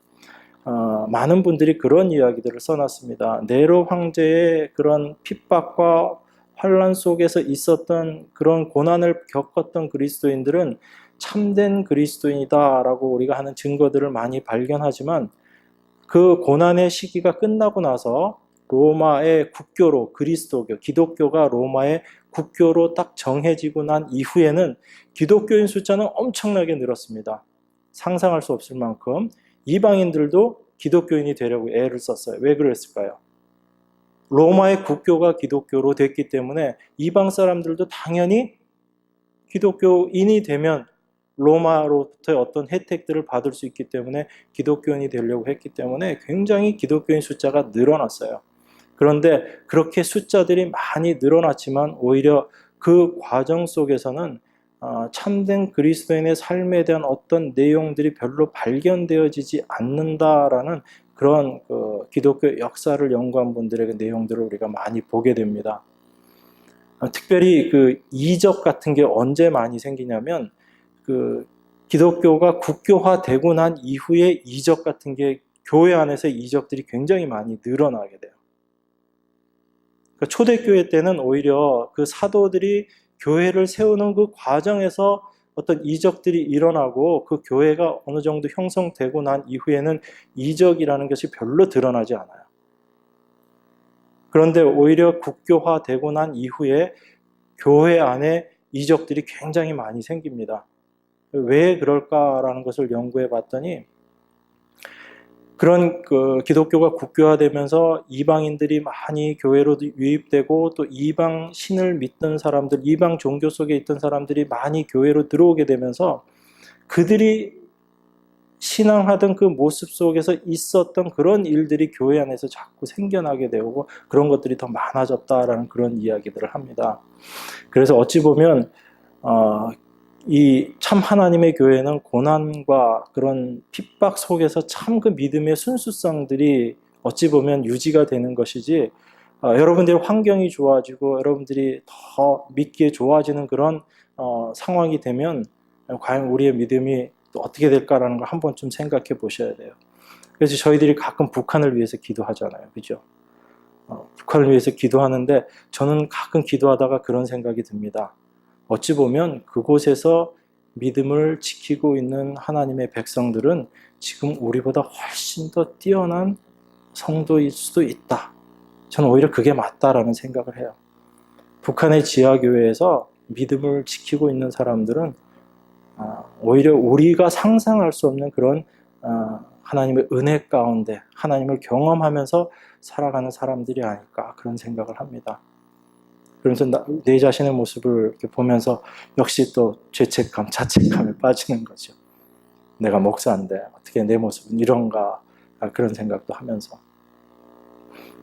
많은 분들이 그런 이야기들을 써놨습니다. 네로 황제의 그런 핍박과 환란 속에서 있었던 그런 고난을 겪었던 그리스도인들은 참된 그리스도인이다라고 우리가 하는 증거들을 많이 발견하지만 그 고난의 시기가 끝나고 나서 로마의 국교로 그리스도교, 기독교가 로마의 국교로 딱 정해지고 난 이후에는 기독교인 숫자는 엄청나게 늘었습니다. 상상할 수 없을 만큼 이방인들도 기독교인이 되려고 애를 썼어요. 왜 그랬을까요? 로마의 국교가 기독교로 됐기 때문에 이방 사람들도 당연히 기독교인이 되면 로마로부터의 어떤 혜택들을 받을 수 있기 때문에 기독교인이 되려고 했기 때문에 굉장히 기독교인 숫자가 늘어났어요. 그런데 그렇게 숫자들이 많이 늘어났지만 오히려 그 과정 속에서는 참된 그리스도인의 삶에 대한 어떤 내용들이 별로 발견되어지지 않는다라는 그런 기독교 역사를 연구한 분들의 내용들을 우리가 많이 보게 됩니다. 특별히 그 이적 같은 게 언제 많이 생기냐면 기독교가 국교화되고 난 이후에 이적 같은 게 교회 안에서 이적들이 굉장히 많이 늘어나게 돼요. 초대교회 때는 오히려 그 사도들이 교회를 세우는 그 과정에서 어떤 이적들이 일어나고 그 교회가 어느 정도 형성되고 난 이후에는 이적이라는 것이 별로 드러나지 않아요. 그런데 오히려 국교화되고 난 이후에 교회 안에 이적들이 굉장히 많이 생깁니다. 왜 그럴까라는 것을 연구해 봤더니 그런 기독교가 국교화되면서 이방인들이 많이 교회로 유입되고 또 이방 신을 믿던 사람들, 이방 종교 속에 있던 사람들이 많이 교회로 들어오게 되면서 그들이 신앙하던 그 모습 속에서 있었던 그런 일들이 교회 안에서 자꾸 생겨나게 되고 그런 것들이 더 많아졌다라는 그런 이야기들을 합니다. 그래서 어찌 보면 이 참 하나님의 교회는 고난과 그런 핍박 속에서 참 그 믿음의 순수성들이 어찌 보면 유지가 되는 것이지 여러분들의 환경이 좋아지고 여러분들이 더 믿기에 좋아지는 그런 상황이 되면 과연 우리의 믿음이 또 어떻게 될까라는 걸 한 번쯤 생각해 보셔야 돼요. 그래서 저희들이 가끔 북한을 위해서 기도하잖아요. 그죠? 북한을 위해서 기도하는데 저는 가끔 기도하다가 그런 생각이 듭니다. 어찌 보면 그곳에서 믿음을 지키고 있는 하나님의 백성들은 지금 우리보다 훨씬 더 뛰어난 성도일 수도 있다. 저는 오히려 그게 맞다라는 생각을 해요. 북한의 지하교회에서 믿음을 지키고 있는 사람들은 오히려 우리가 상상할 수 없는 그런 하나님의 은혜 가운데 하나님을 경험하면서 살아가는 사람들이 아닐까 그런 생각을 합니다. 그러면서 내 자신의 모습을 이렇게 보면서 역시 또 죄책감, 자책감에 빠지는 거죠. 내가 목사인데 어떻게 내 모습은 이런가 그런 생각도 하면서.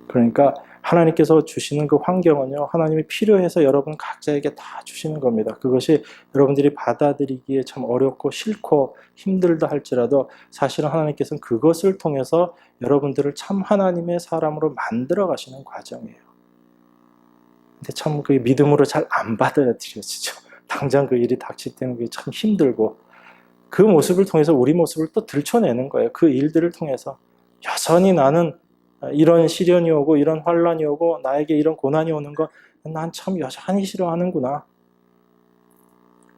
그러니까 하나님께서 주시는 그 환경은요, 하나님이 필요해서 여러분 각자에게 다 주시는 겁니다. 그것이 여러분들이 받아들이기에 참 어렵고 싫고 힘들다 할지라도 사실은 하나님께서는 그것을 통해서 여러분들을 참 하나님의 사람으로 만들어 가시는 과정이에요. 근데 참 그 믿음으로 잘 안 받아들여지죠. 당장 그 일이 닥칠 때는 그게 참 힘들고 그 모습을 통해서 우리 모습을 또 들춰내는 거예요. 그 일들을 통해서 여전히 나는 이런 시련이 오고 이런 환란이 오고 나에게 이런 고난이 오는 거 난 참 여전히 싫어하는구나.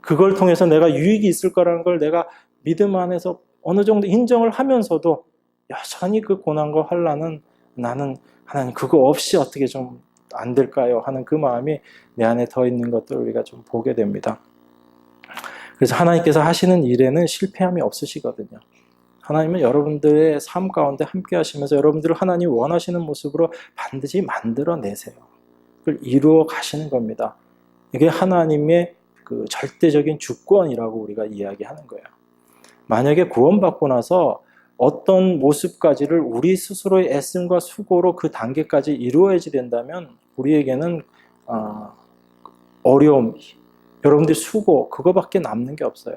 그걸 통해서 내가 유익이 있을 거라는 걸 내가 믿음 안에서 어느 정도 인정을 하면서도 여전히 그 고난과 환란은 나는 하나님 그거 없이 어떻게 좀 안 될까요? 하는 그 마음이 내 안에 더 있는 것들을 우리가 좀 보게 됩니다. 그래서 하나님께서 하시는 일에는 실패함이 없으시거든요. 하나님은 여러분들의 삶 가운데 함께 하시면서 여러분들을 하나님 원하시는 모습으로 반드시 만들어내세요. 그걸 이루어 가시는 겁니다. 이게 하나님의 그 절대적인 주권이라고 우리가 이야기하는 거예요. 만약에 구원받고 나서 어떤 모습까지를 우리 스스로의 애씀과 수고로 그 단계까지 이루어야지 된다면 우리에게는 어려움, 여러분들 수고 그거밖에 남는 게 없어요.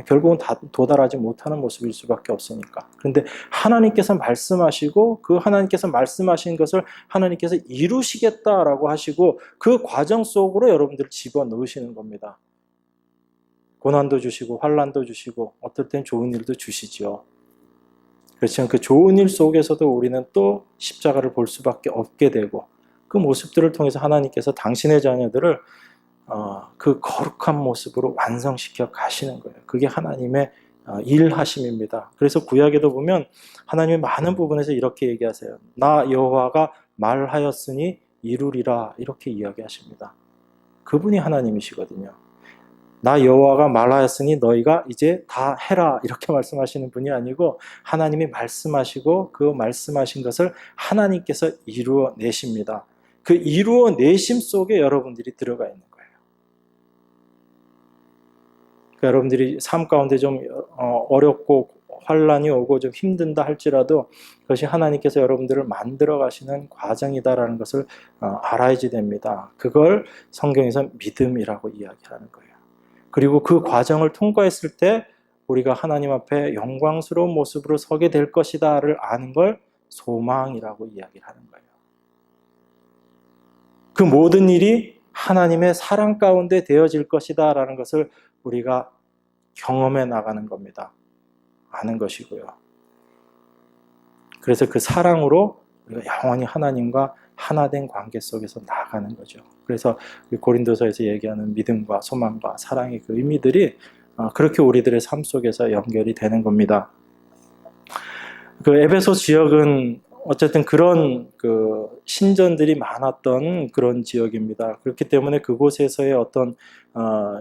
결국은 도달하지 못하는 모습일 수밖에 없으니까. 그런데 하나님께서 말씀하시고 그 하나님께서 말씀하신 것을 하나님께서 이루시겠다라고 하시고 그 과정 속으로 여러분들을 집어넣으시는 겁니다. 고난도 주시고 환난도 주시고 어떨 땐 좋은 일도 주시죠. 그렇지만 그 좋은 일 속에서도 우리는 또 십자가를 볼 수밖에 없게 되고 그 모습들을 통해서 하나님께서 당신의 자녀들을 그 거룩한 모습으로 완성시켜 가시는 거예요. 그게 하나님의 일하심입니다. 그래서 구약에도 보면 하나님이 많은 부분에서 이렇게 얘기하세요. 나 여호와가 말하였으니 이루리라 이렇게 이야기하십니다. 그분이 하나님이시거든요. 나 여호와가 말하였으니 너희가 이제 다 해라 이렇게 말씀하시는 분이 아니고 하나님이 말씀하시고 그 말씀하신 것을 하나님께서 이루어내십니다. 그 이루어내심 속에 여러분들이 들어가 있는 거예요. 그러니까 여러분들이 삶 가운데 좀 어렵고 환난이 오고 좀 힘든다 할지라도 그것이 하나님께서 여러분들을 만들어 가시는 과정이다라는 것을 알아야지 됩니다. 그걸 성경에서 믿음이라고 이야기하는 거예요. 그리고 그 과정을 통과했을 때 우리가 하나님 앞에 영광스러운 모습으로 서게 될 것이다를 아는 걸 소망이라고 이야기를 하는 거예요. 그 모든 일이 하나님의 사랑 가운데 되어질 것이다 라는 것을 우리가 경험해 나가는 겁니다. 아는 것이고요. 그래서 그 사랑으로 우리가 영원히 하나님과 하나된 관계 속에서 나아가는 거죠. 그래서 고린도서에서 얘기하는 믿음과 소망과 사랑의 그 의미들이 그렇게 우리들의 삶 속에서 연결이 되는 겁니다. 그 에베소 지역은 어쨌든 그런 그 신전들이 많았던 그런 지역입니다. 그렇기 때문에 그곳에서의 어떤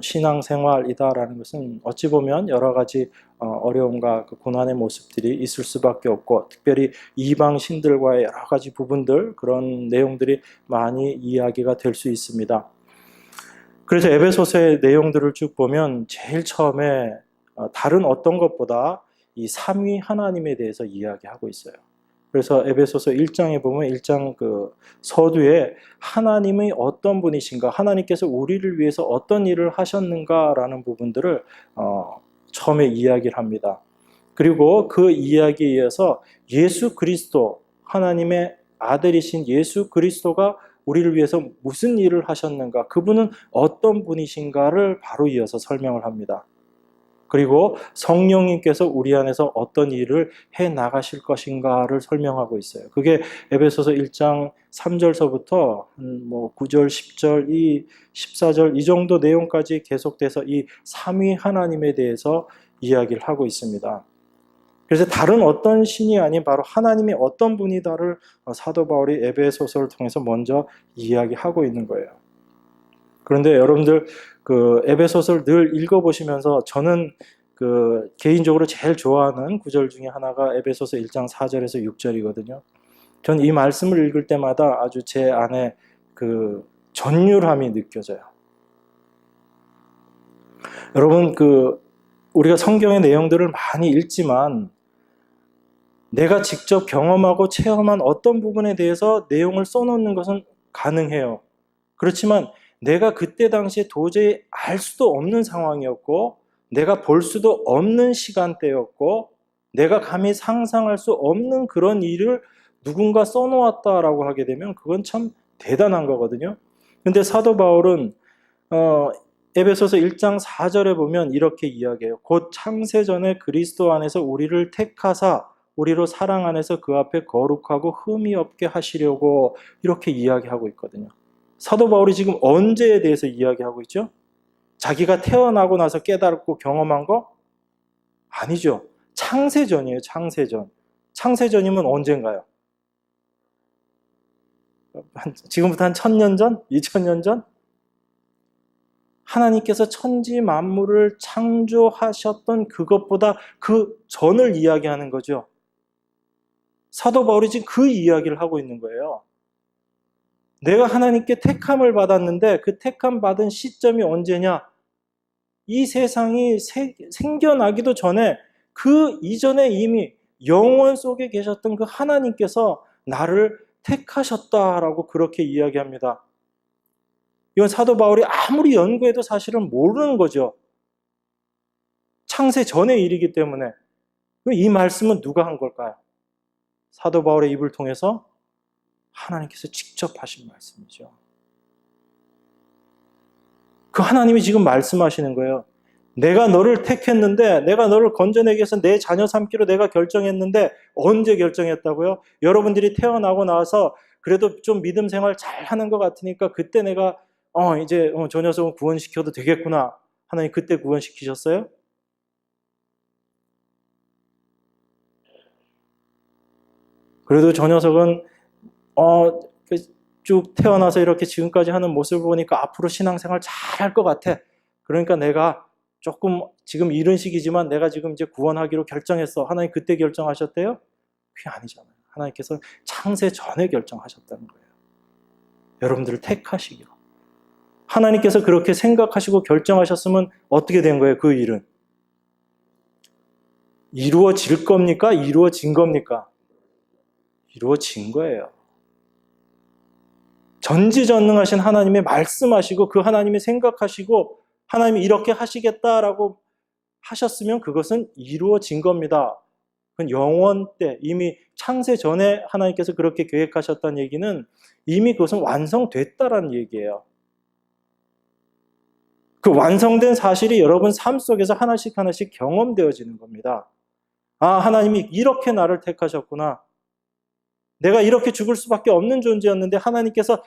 신앙생활이다라는 것은 어찌 보면 여러 가지 어려움과 그 고난의 모습들이 있을 수밖에 없고 특별히 이방 신들과의 여러 가지 부분들 그런 내용들이 많이 이야기가 될 수 있습니다. 그래서 에베소서의 내용들을 쭉 보면 제일 처음에 다른 어떤 것보다 이 삼위 하나님에 대해서 이야기하고 있어요. 그래서 에베소서 1장에 보면 1장 그 서두에 하나님의 어떤 분이신가, 하나님께서 우리를 위해서 어떤 일을 하셨는가라는 부분들을 처음에 이야기를 합니다. 그리고 그 이야기에 이어서 예수 그리스도, 하나님의 아들이신 예수 그리스도가 우리를 위해서 무슨 일을 하셨는가, 그분은 어떤 분이신가를 바로 이어서 설명을 합니다. 그리고 성령님께서 우리 안에서 어떤 일을 해 나가실 것인가를 설명하고 있어요. 그게 에베소서 1장 3절서부터 9절, 10절, 14절 이 정도 내용까지 계속돼서 이 삼위 하나님에 대해서 이야기를 하고 있습니다. 그래서 다른 어떤 신이 아닌 바로 하나님이 어떤 분이다를 사도 바울이 에베소서를 통해서 먼저 이야기하고 있는 거예요. 그런데 여러분들 그 에베소서를 늘 읽어보시면서 저는 그 개인적으로 제일 좋아하는 구절 중에 하나가 에베소서 1장 4절에서 6절이거든요. 전 이 말씀을 읽을 때마다 아주 제 안에 그 전율함이 느껴져요. 여러분 그 우리가 성경의 내용들을 많이 읽지만 내가 직접 경험하고 체험한 어떤 부분에 대해서 내용을 써놓는 것은 가능해요. 그렇지만 내가 그때 당시에 도저히 알 수도 없는 상황이었고 내가 볼 수도 없는 시간대였고 내가 감히 상상할 수 없는 그런 일을 누군가 써놓았다라고 하게 되면 그건 참 대단한 거거든요. 근데 사도 바울은 에베소서 1장 4절에 보면 이렇게 이야기해요. 곧 창세전에 그리스도 안에서 우리를 택하사 우리로 사랑 안에서 그 앞에 거룩하고 흠이 없게 하시려고 이렇게 이야기하고 있거든요. 사도 바울이 지금 언제에 대해서 이야기하고 있죠? 자기가 태어나고 나서 깨닫고 경험한 거? 아니죠. 창세전이에요. 창세전. 창세전이면 언젠가요? 지금부터 한 1000년 전? 2000년 전? 하나님께서 천지 만물을 창조하셨던 그것보다 그 전을 이야기하는 거죠. 사도 바울이 지금 그 이야기를 하고 있는 거예요. 내가 하나님께 택함을 받았는데 그 택함 받은 시점이 언제냐? 이 세상이 생겨나기도 전에 그 이전에 이미 영원 속에 계셨던 그 하나님께서 나를 택하셨다라고 그렇게 이야기합니다. 이건 사도 바울이 아무리 연구해도 사실은 모르는 거죠. 창세 전의 일이기 때문에. 이 말씀은 누가 한 걸까요? 사도 바울의 입을 통해서 하나님께서 직접 하신 말씀이죠. 그 하나님이 지금 말씀하시는 거예요. 내가 너를 택했는데, 내가 너를 건져내기 위해서 내 자녀 삼기로 내가 결정했는데, 언제 결정했다고요? 여러분들이 태어나고 나서 그래도 좀 믿음 생활 잘 하는 것 같으니까 그때 내가 이제 저 녀석은 구원시켜도 되겠구나. 하나님 그때 구원시키셨어요? 그래도 저 녀석은 쭉 태어나서 이렇게 지금까지 하는 모습을 보니까 앞으로 신앙생활 잘 할 것 같아. 그러니까 내가 조금 지금 이른 시기지만 내가 지금 이제 구원하기로 결정했어. 하나님 그때 결정하셨대요? 그게 아니잖아요. 하나님께서 창세 전에 결정하셨다는 거예요. 여러분들을 택하시기로. 하나님께서 그렇게 생각하시고 결정하셨으면 어떻게 된 거예요? 그 일은. 이루어질 겁니까? 이루어진 겁니까? 이루어진 거예요. 전지전능하신 하나님이 말씀하시고 그 하나님이 생각하시고 하나님이 이렇게 하시겠다라고 하셨으면 그것은 이루어진 겁니다. 그건 영원 때 이미 창세 전에 하나님께서 그렇게 계획하셨다는 얘기는 이미 그것은 완성됐다라는 얘기예요. 그 완성된 사실이 여러분 삶 속에서 하나씩 하나씩 경험되어지는 겁니다. 아, 하나님이 이렇게 나를 택하셨구나. 내가 이렇게 죽을 수밖에 없는 존재였는데 하나님께서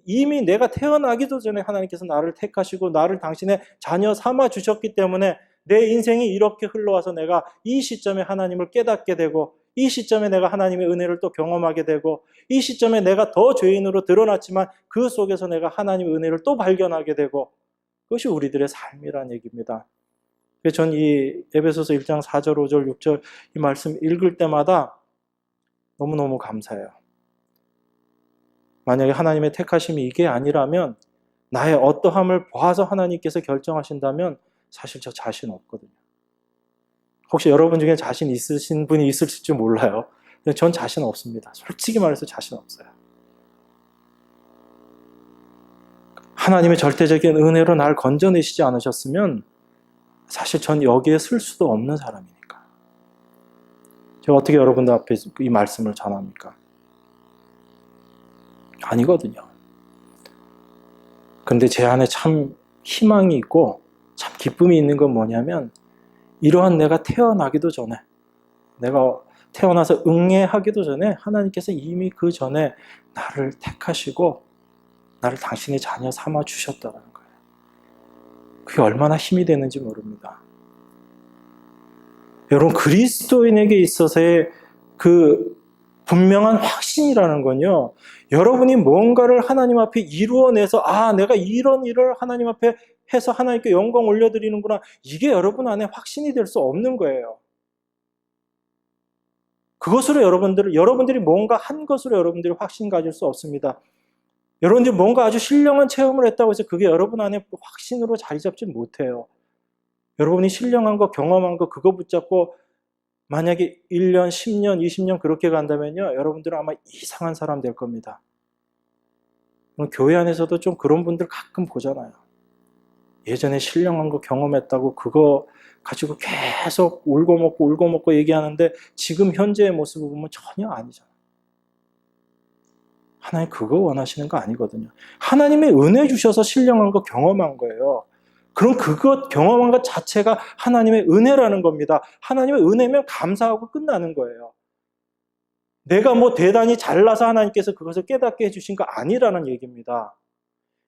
이미 내가 태어나기도 전에 하나님께서 나를 택하시고 나를 당신의 자녀 삼아 주셨기 때문에 내 인생이 이렇게 흘러와서 내가 이 시점에 하나님을 깨닫게 되고 이 시점에 내가 하나님의 은혜를 또 경험하게 되고 이 시점에 내가 더 죄인으로 드러났지만 그 속에서 내가 하나님의 은혜를 또 발견하게 되고 그것이 우리들의 삶이란 얘기입니다. 그래서 전 이 에베소서 1장 4절, 5절, 6절 이 말씀 읽을 때마다 너무너무 감사해요. 만약에 하나님의 택하심이 이게 아니라면 나의 어떠함을 봐서 하나님께서 결정하신다면 사실 저 자신 없거든요. 혹시 여러분 중에 자신 있으신 분이 있을지 몰라요. 근데 전 자신 없습니다. 솔직히 말해서 자신 없어요. 하나님의 절대적인 은혜로 날 건져내시지 않으셨으면 사실 전 여기에 쓸 수도 없는 사람이니까. 제가 어떻게 여러분들 앞에 이 말씀을 전합니까? 아니거든요. 그런데 제 안에 참 희망이 있고 참 기쁨이 있는 건 뭐냐면 이러한 내가 태어나기도 전에 내가 태어나서 응애하기도 전에 하나님께서 이미 그 전에 나를 택하시고 나를 당신의 자녀 삼아 주셨다는 거예요. 그게 얼마나 힘이 되는지 모릅니다. 여러분 그리스도인에게 있어서의 그 분명한 확신이라는 건요. 여러분이 뭔가를 하나님 앞에 이루어내서 내가 이런 일을 하나님 앞에 해서 하나님께 영광 올려드리는구나. 이게 여러분 안에 확신이 될 수 없는 거예요. 그것으로 여러분들이 뭔가 한 것으로 여러분들이 확신 가질 수 없습니다. 여러분들이 뭔가 아주 신령한 체험을 했다고 해서 그게 여러분 안에 확신으로 자리 잡지 못해요. 여러분이 신령한 거, 경험한 거 그거 붙잡고 만약에 1년, 10년, 20년 그렇게 간다면요. 여러분들은 아마 이상한 사람 될 겁니다. 교회 안에서도 좀 그런 분들 가끔 보잖아요. 예전에 신령한 거 경험했다고 그거 가지고 계속 울고 먹고 얘기하는데 지금 현재의 모습을 보면 전혀 아니잖아요. 하나님 그거 원하시는 거 아니거든요. 하나님의 은혜 주셔서 신령한 거 경험한 거예요. 그럼 그것 경험한 것 자체가 하나님의 은혜라는 겁니다. 하나님의 은혜면 감사하고 끝나는 거예요. 내가 대단히 잘나서 하나님께서 그것을 깨닫게 해주신 거 아니라는 얘기입니다.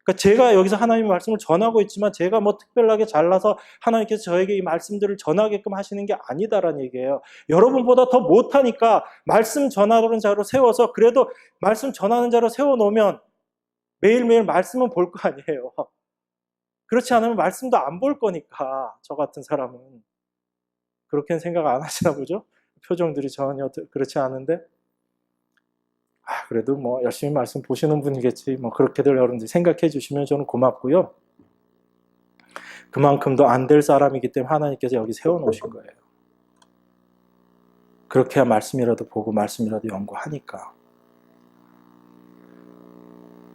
그러니까 제가 여기서 하나님의 말씀을 전하고 있지만 제가 특별하게 잘나서 하나님께서 저에게 이 말씀들을 전하게끔 하시는 게 아니다라는 얘기예요. 여러분보다 더 못하니까 말씀 전하는 자로 세워서 그래도 말씀 전하는 자로 세워놓으면 매일매일 말씀은 볼 거 아니에요. 그렇지 않으면 말씀도 안 볼 거니까. 저 같은 사람은 그렇게는 생각 안 하시나 보죠? 표정들이 전혀 그렇지 않은데, 그래도 뭐 열심히 말씀 보시는 분이겠지, 뭐 그렇게들 여러분들이 생각해 주시면 저는 고맙고요. 그만큼도 안 될 사람이기 때문에 하나님께서 여기 세워놓으신 거예요. 그렇게 해야 말씀이라도 보고 말씀이라도 연구하니까.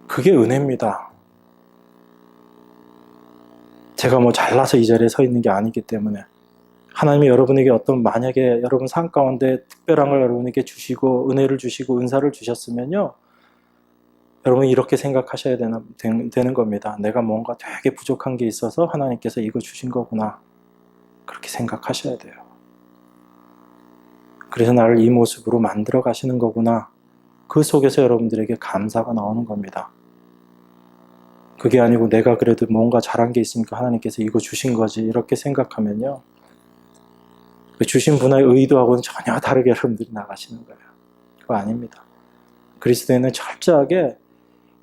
그게 은혜입니다. 제가 뭐 잘나서 이 자리에 서 있는 게 아니기 때문에 하나님이 여러분에게 만약에 여러분 삶 가운데 특별한 걸 여러분에게 주시고 은혜를 주시고 은사를 주셨으면요, 여러분이 이렇게 생각하셔야 되는 겁니다. 내가 뭔가 되게 부족한 게 있어서 하나님께서 이거 주신 거구나. 그렇게 생각하셔야 돼요. 그래서 나를 이 모습으로 만들어 가시는 거구나. 그 속에서 여러분들에게 감사가 나오는 겁니다. 그게 아니고 내가 그래도 뭔가 잘한 게 있으니까 하나님께서 이거 주신 거지, 이렇게 생각하면요, 그 주신 분의 의도하고는 전혀 다르게 여러분들이 나가시는 거예요. 그거 아닙니다. 그리스도인은 철저하게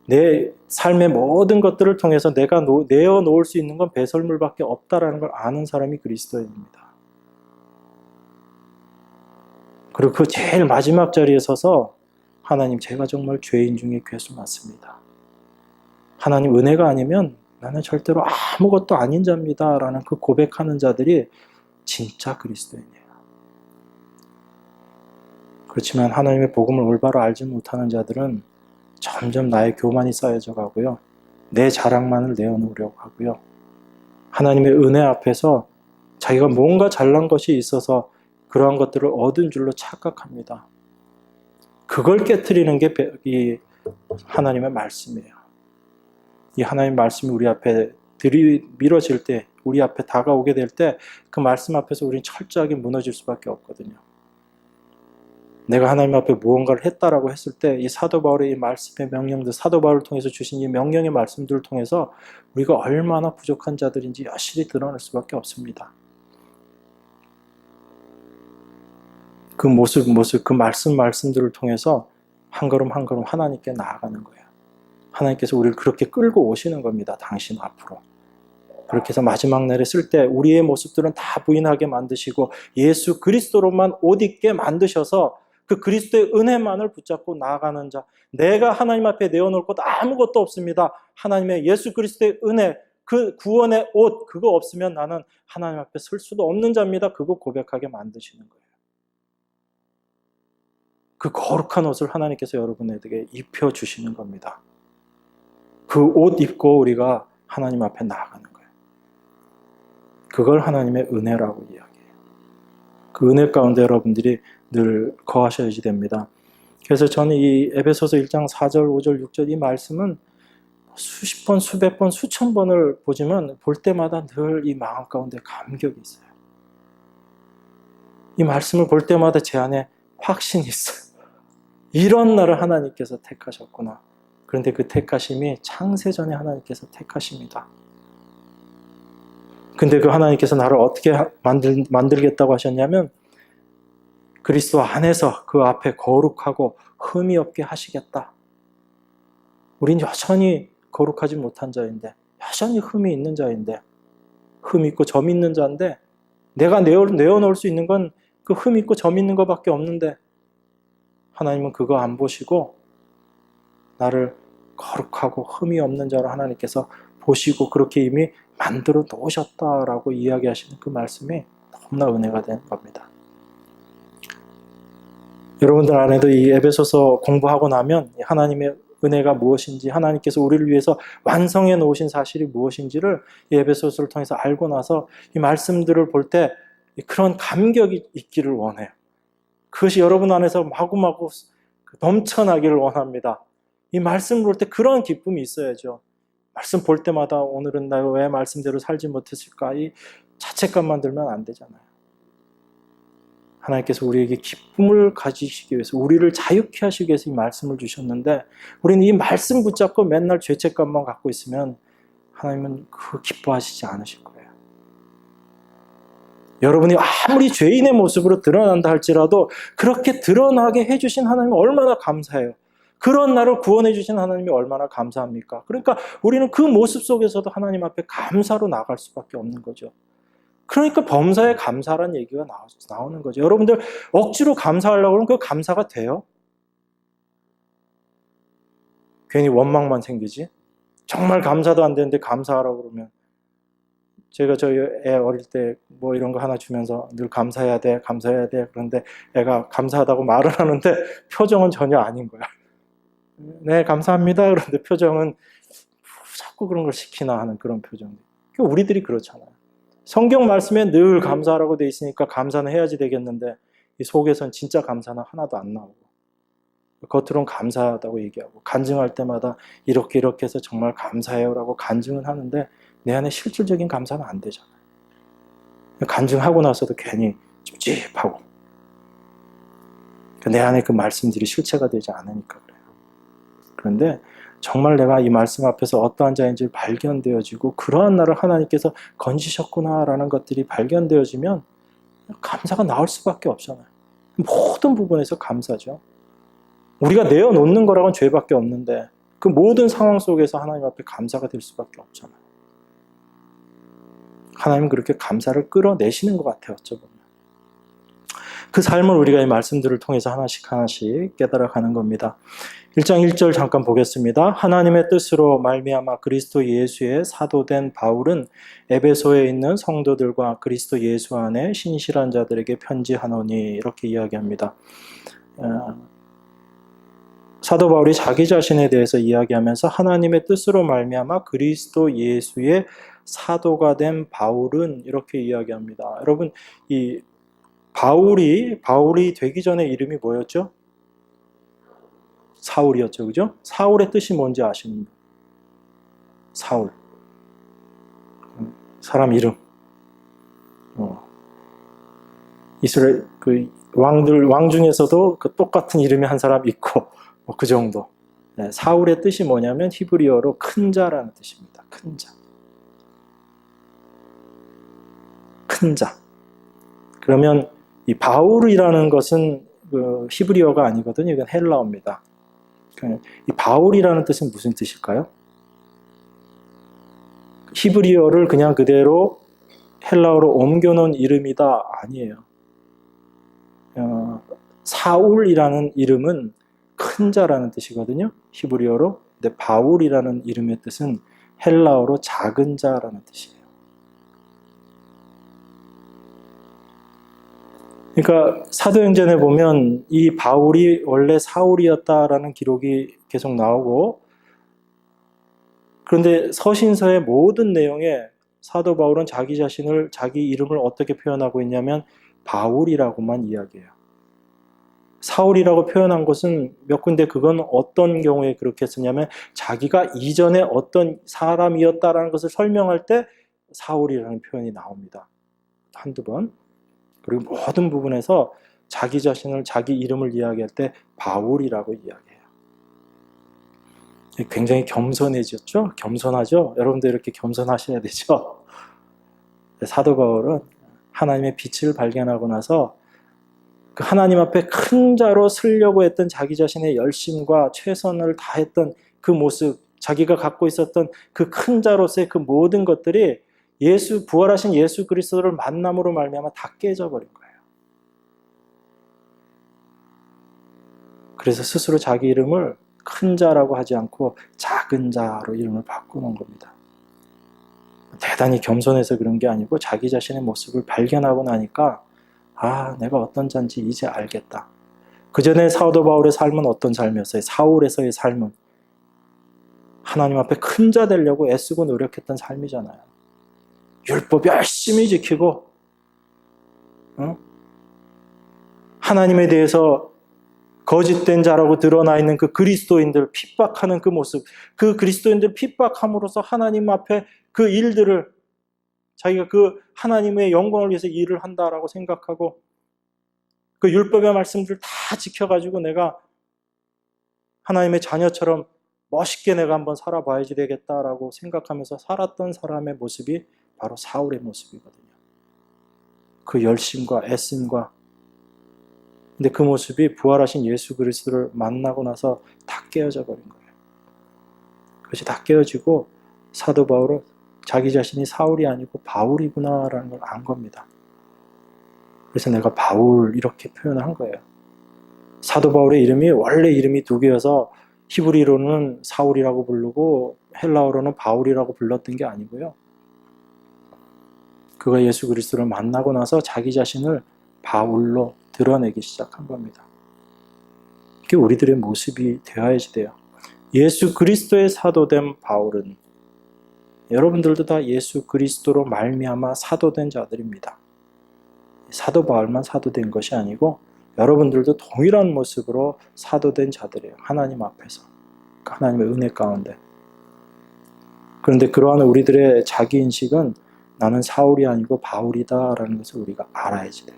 내 삶의 모든 것들을 통해서 내가 내어놓을 수 있는 건 배설물밖에 없다라는 걸 아는 사람이 그리스도인입니다. 그리고 그 제일 마지막 자리에 서서 하나님, 제가 정말 죄인 중에 괴수 맞습니다. 하나님, 은혜가 아니면 나는 절대로 아무것도 아닌 자입니다 라는 그 고백하는 자들이 진짜 그리스도인이에요. 그렇지만 하나님의 복음을 올바로 알지 못하는 자들은 점점 나의 교만이 쌓여져 가고요, 내 자랑만을 내어놓으려고 하고요, 하나님의 은혜 앞에서 자기가 뭔가 잘난 것이 있어서 그러한 것들을 얻은 줄로 착각합니다. 그걸 깨트리는 게 이 하나님의 말씀이에요. 이 하나님의 말씀이 우리 앞에 들이밀어질 때, 우리 앞에 다가오게 될 때 그 말씀 앞에서 우리는 철저하게 무너질 수밖에 없거든요. 내가 하나님 앞에 무언가를 했다라고 했을 때 이 사도 바울의 이 말씀의 명령들, 사도 바울을 통해서 주신 이 명령의 말씀들을 통해서 우리가 얼마나 부족한 자들인지 여실히 드러날 수밖에 없습니다. 그 모습, 그 말씀들을 통해서 한 걸음 한 걸음 하나님께 나아가는 거예요. 하나님께서 우리를 그렇게 끌고 오시는 겁니다. 당신 앞으로. 그렇게 해서 마지막 날에 쓸 때 우리의 모습들은 다 부인하게 만드시고 예수 그리스도로만 옷 입게 만드셔서 그 그리스도의 은혜만을 붙잡고 나아가는 자, 내가 하나님 앞에 내어놓을 것 아무것도 없습니다. 하나님의 예수 그리스도의 은혜, 그 구원의 옷, 그거 없으면 나는 하나님 앞에 설 수도 없는 자입니다. 그거 고백하게 만드시는 거예요. 그 거룩한 옷을 하나님께서 여러분에게 입혀주시는 겁니다. 그 옷 입고 우리가 하나님 앞에 나아가는 거예요. 그걸 하나님의 은혜라고 이야기해요. 그 은혜 가운데 여러분들이 늘 거하셔야지 됩니다. 그래서 저는 이 에베소서 1장 4절, 5절, 6절 이 말씀은 수십 번, 수백 번, 수천 번을 보지만 볼 때마다 늘 이 마음 가운데 감격이 있어요. 이 말씀을 볼 때마다 제 안에 확신이 있어요. 이런 나를 하나님께서 택하셨구나. 그런데 그 택하심이 창세전에 하나님께서 택하십니다. 근데 그 하나님께서 나를 어떻게 만들겠다고 하셨냐면 그리스도 안에서 그 앞에 거룩하고 흠이 없게 하시겠다. 우린 여전히 거룩하지 못한 자인데, 여전히 흠이 있는 자인데, 흠 있고 점 있는 자인데, 내가 내어놓을 수 있는 건 그 흠 있고 점 있는 것밖에 없는데, 하나님은 그거 안 보시고 나를 거룩하고 흠이 없는 자로 하나님께서 보시고 그렇게 이미 만들어 놓으셨다라고 이야기하시는 그 말씀이 너무나 은혜가 된 겁니다. 여러분들 안에도 이 에베소서 공부하고 나면 하나님의 은혜가 무엇인지, 하나님께서 우리를 위해서 완성해 놓으신 사실이 무엇인지를 이 에베소서를 통해서 알고 나서 이 말씀들을 볼 때 그런 감격이 있기를 원해요. 그것이 여러분 안에서 마구마구 넘쳐나기를 원합니다. 이 말씀을 볼 때 그런 기쁨이 있어야죠. 말씀 볼 때마다 오늘은 내가 왜 말씀대로 살지 못했을까? 이 자책감만 들면 안 되잖아요. 하나님께서 우리에게 기쁨을 가지시기 위해서, 우리를 자유케 하시기 위해서 이 말씀을 주셨는데 우리는 이 말씀 붙잡고 맨날 죄책감만 갖고 있으면 하나님은 그 기뻐하시지 않으실 거예요. 여러분이 아무리 죄인의 모습으로 드러난다 할지라도 그렇게 드러나게 해주신 하나님은 얼마나 감사해요. 그런 나를 구원해 주신 하나님이 얼마나 감사합니까? 그러니까 우리는 그 모습 속에서도 하나님 앞에 감사로 나갈 수밖에 없는 거죠. 그러니까 범사에 감사라는 얘기가 나오는 거죠. 여러분들 억지로 감사하려고 그러면 그 감사가 돼요? 괜히 원망만 생기지. 정말 감사도 안 되는데 감사하라고 그러면, 제가 저희 애 어릴 때 뭐 이런 거 하나 주면서 늘 감사해야 돼, 감사해야 돼. 그런데 애가 감사하다고 말을 하는데 표정은 전혀 아닌 거야. 네, 감사합니다. 그런데 표정은 자꾸 그런 걸 시키나 하는 그런 표정. 우리들이 그렇잖아요. 성경 말씀에 늘 감사하라고 돼 있으니까 감사는 해야지 되겠는데 이 속에선 진짜 감사는 하나도 안 나오고, 겉으로는 감사하다고 얘기하고 간증할 때마다 이렇게 해서 정말 감사해요라고 간증은 하는데 내 안에 실질적인 감사는 안 되잖아요. 간증하고 나서도 괜히 찝찝하고, 내 안에 그 말씀들이 실체가 되지 않으니까 그래요. 그런데 정말 내가 이 말씀 앞에서 어떠한 자인지 발견되어지고 그러한 나를 하나님께서 건지셨구나라는 것들이 발견되어지면 감사가 나올 수밖에 없잖아요. 모든 부분에서 감사죠. 우리가 내어놓는 거라고는 죄밖에 없는데 그 모든 상황 속에서 하나님 앞에 감사가 될 수밖에 없잖아요. 하나님은 그렇게 감사를 끌어내시는 것 같아요. 어쩌면 그 삶을 우리가 이 말씀들을 통해서 하나씩 깨달아가는 겁니다. 1장 1절 잠깐 보겠습니다. 하나님의 뜻으로 말미암아 그리스도 예수의 사도된 바울은 에베소에 있는 성도들과 그리스도 예수 안에 신실한 자들에게 편지하노니, 이렇게 이야기합니다. 사도 바울이 자기 자신에 대해서 이야기하면서 하나님의 뜻으로 말미암아 그리스도 예수의 사도가 된 바울은, 이렇게 이야기합니다. 여러분, 이 바울이 되기 전에 이름이 뭐였죠? 사울이었죠. 그죠? 사울의 뜻이 뭔지 아시는 분? 사울. 사람 이름. 이스라엘 왕 중에서도 그 똑같은 이름이 한 사람 있고, 그 정도. 네, 사울의 뜻이 뭐냐면 히브리어로 큰 자라는 뜻입니다. 큰 자. 큰 자. 그러면 이 바울이라는 것은 히브리어가 아니거든요. 이건 헬라어입니다. 이 바울이라는 뜻은 무슨 뜻일까요? 히브리어를 그냥 그대로 헬라어로 옮겨놓은 이름이다? 아니에요. 사울이라는 이름은 큰 자라는 뜻이거든요. 히브리어로. 근데 바울이라는 이름의 뜻은 헬라어로 작은 자라는 뜻이에요. 그러니까 사도행전에 보면 이 바울이 원래 사울이었다라는 기록이 계속 나오고, 그런데 서신서의 모든 내용에 사도 바울은 자기 이름을 어떻게 표현하고 있냐면 바울이라고만 이야기해요. 사울이라고 표현한 것은 몇 군데, 그건 어떤 경우에 그렇게 쓰냐면 자기가 이전에 어떤 사람이었다라는 것을 설명할 때 사울이라는 표현이 나옵니다. 한두 번. 그리고 모든 부분에서 자기 이름을 이야기할 때 바울이라고 이야기해요. 굉장히 겸손해졌죠? 겸손하죠? 여러분도 이렇게 겸손하셔야 되죠? 사도 바울은 하나님의 빛을 발견하고 나서 그 하나님 앞에 큰 자로 서려고 했던 자기 자신의 열심과 최선을 다했던 그 모습, 자기가 갖고 있었던 그 큰 자로서의 그 모든 것들이 부활하신 예수 그리스도를 만남으로 말미암아 다 깨져버린 거예요. 그래서 스스로 자기 이름을 큰 자라고 하지 않고 작은 자로 이름을 바꾸는 겁니다. 대단히 겸손해서 그런 게 아니고 자기 자신의 모습을 발견하고 나니까 내가 어떤 자인지 이제 알겠다. 그 전에 사도 바울의 삶은 어떤 삶이었어요? 사울에서의 삶은 하나님 앞에 큰 자 되려고 애쓰고 노력했던 삶이잖아요. 율법 열심히 지키고, 하나님에 대해서 거짓된 자라고 드러나 있는 그 그리스도인들 핍박하는 그 모습, 그 그리스도인들 핍박함으로써 하나님 앞에 그 일들을 자기가 그 하나님의 영광을 위해서 일을 한다라고 생각하고, 그 율법의 말씀들을 다 지켜가지고 내가 하나님의 자녀처럼 멋있게 내가 한번 살아봐야지 되겠다라고 생각하면서 살았던 사람의 모습이 바로 사울의 모습이거든요. 그 열심과 애씀과 근데 그 모습이 부활하신 예수 그리스도를 만나고 나서 다 깨어져 버린 거예요. 그것이 다 깨어지고 사도 바울은 자기 자신이 사울이 아니고 바울이구나라는 걸 안 겁니다. 그래서 내가 바울 이렇게 표현을 한 거예요. 사도 바울의 이름이 원래 이름이 두 개여서 히브리로는 사울이라고 부르고 헬라어로는 바울이라고 불렀던 게 아니고요. 그가 예수 그리스도를 만나고 나서 자기 자신을 바울로 드러내기 시작한 겁니다. 그게 우리들의 모습이 되어야지 돼요. 예수 그리스도의 사도된 바울은 여러분들도 다 예수 그리스도로 말미암아 사도된 자들입니다. 사도 바울만 사도된 것이 아니고 여러분들도 동일한 모습으로 사도된 자들이에요. 하나님 앞에서. 하나님의 은혜 가운데. 그런데 그러한 우리들의 자기인식은 나는 사울이 아니고 바울이다 라는 것을 우리가 알아야지 돼요.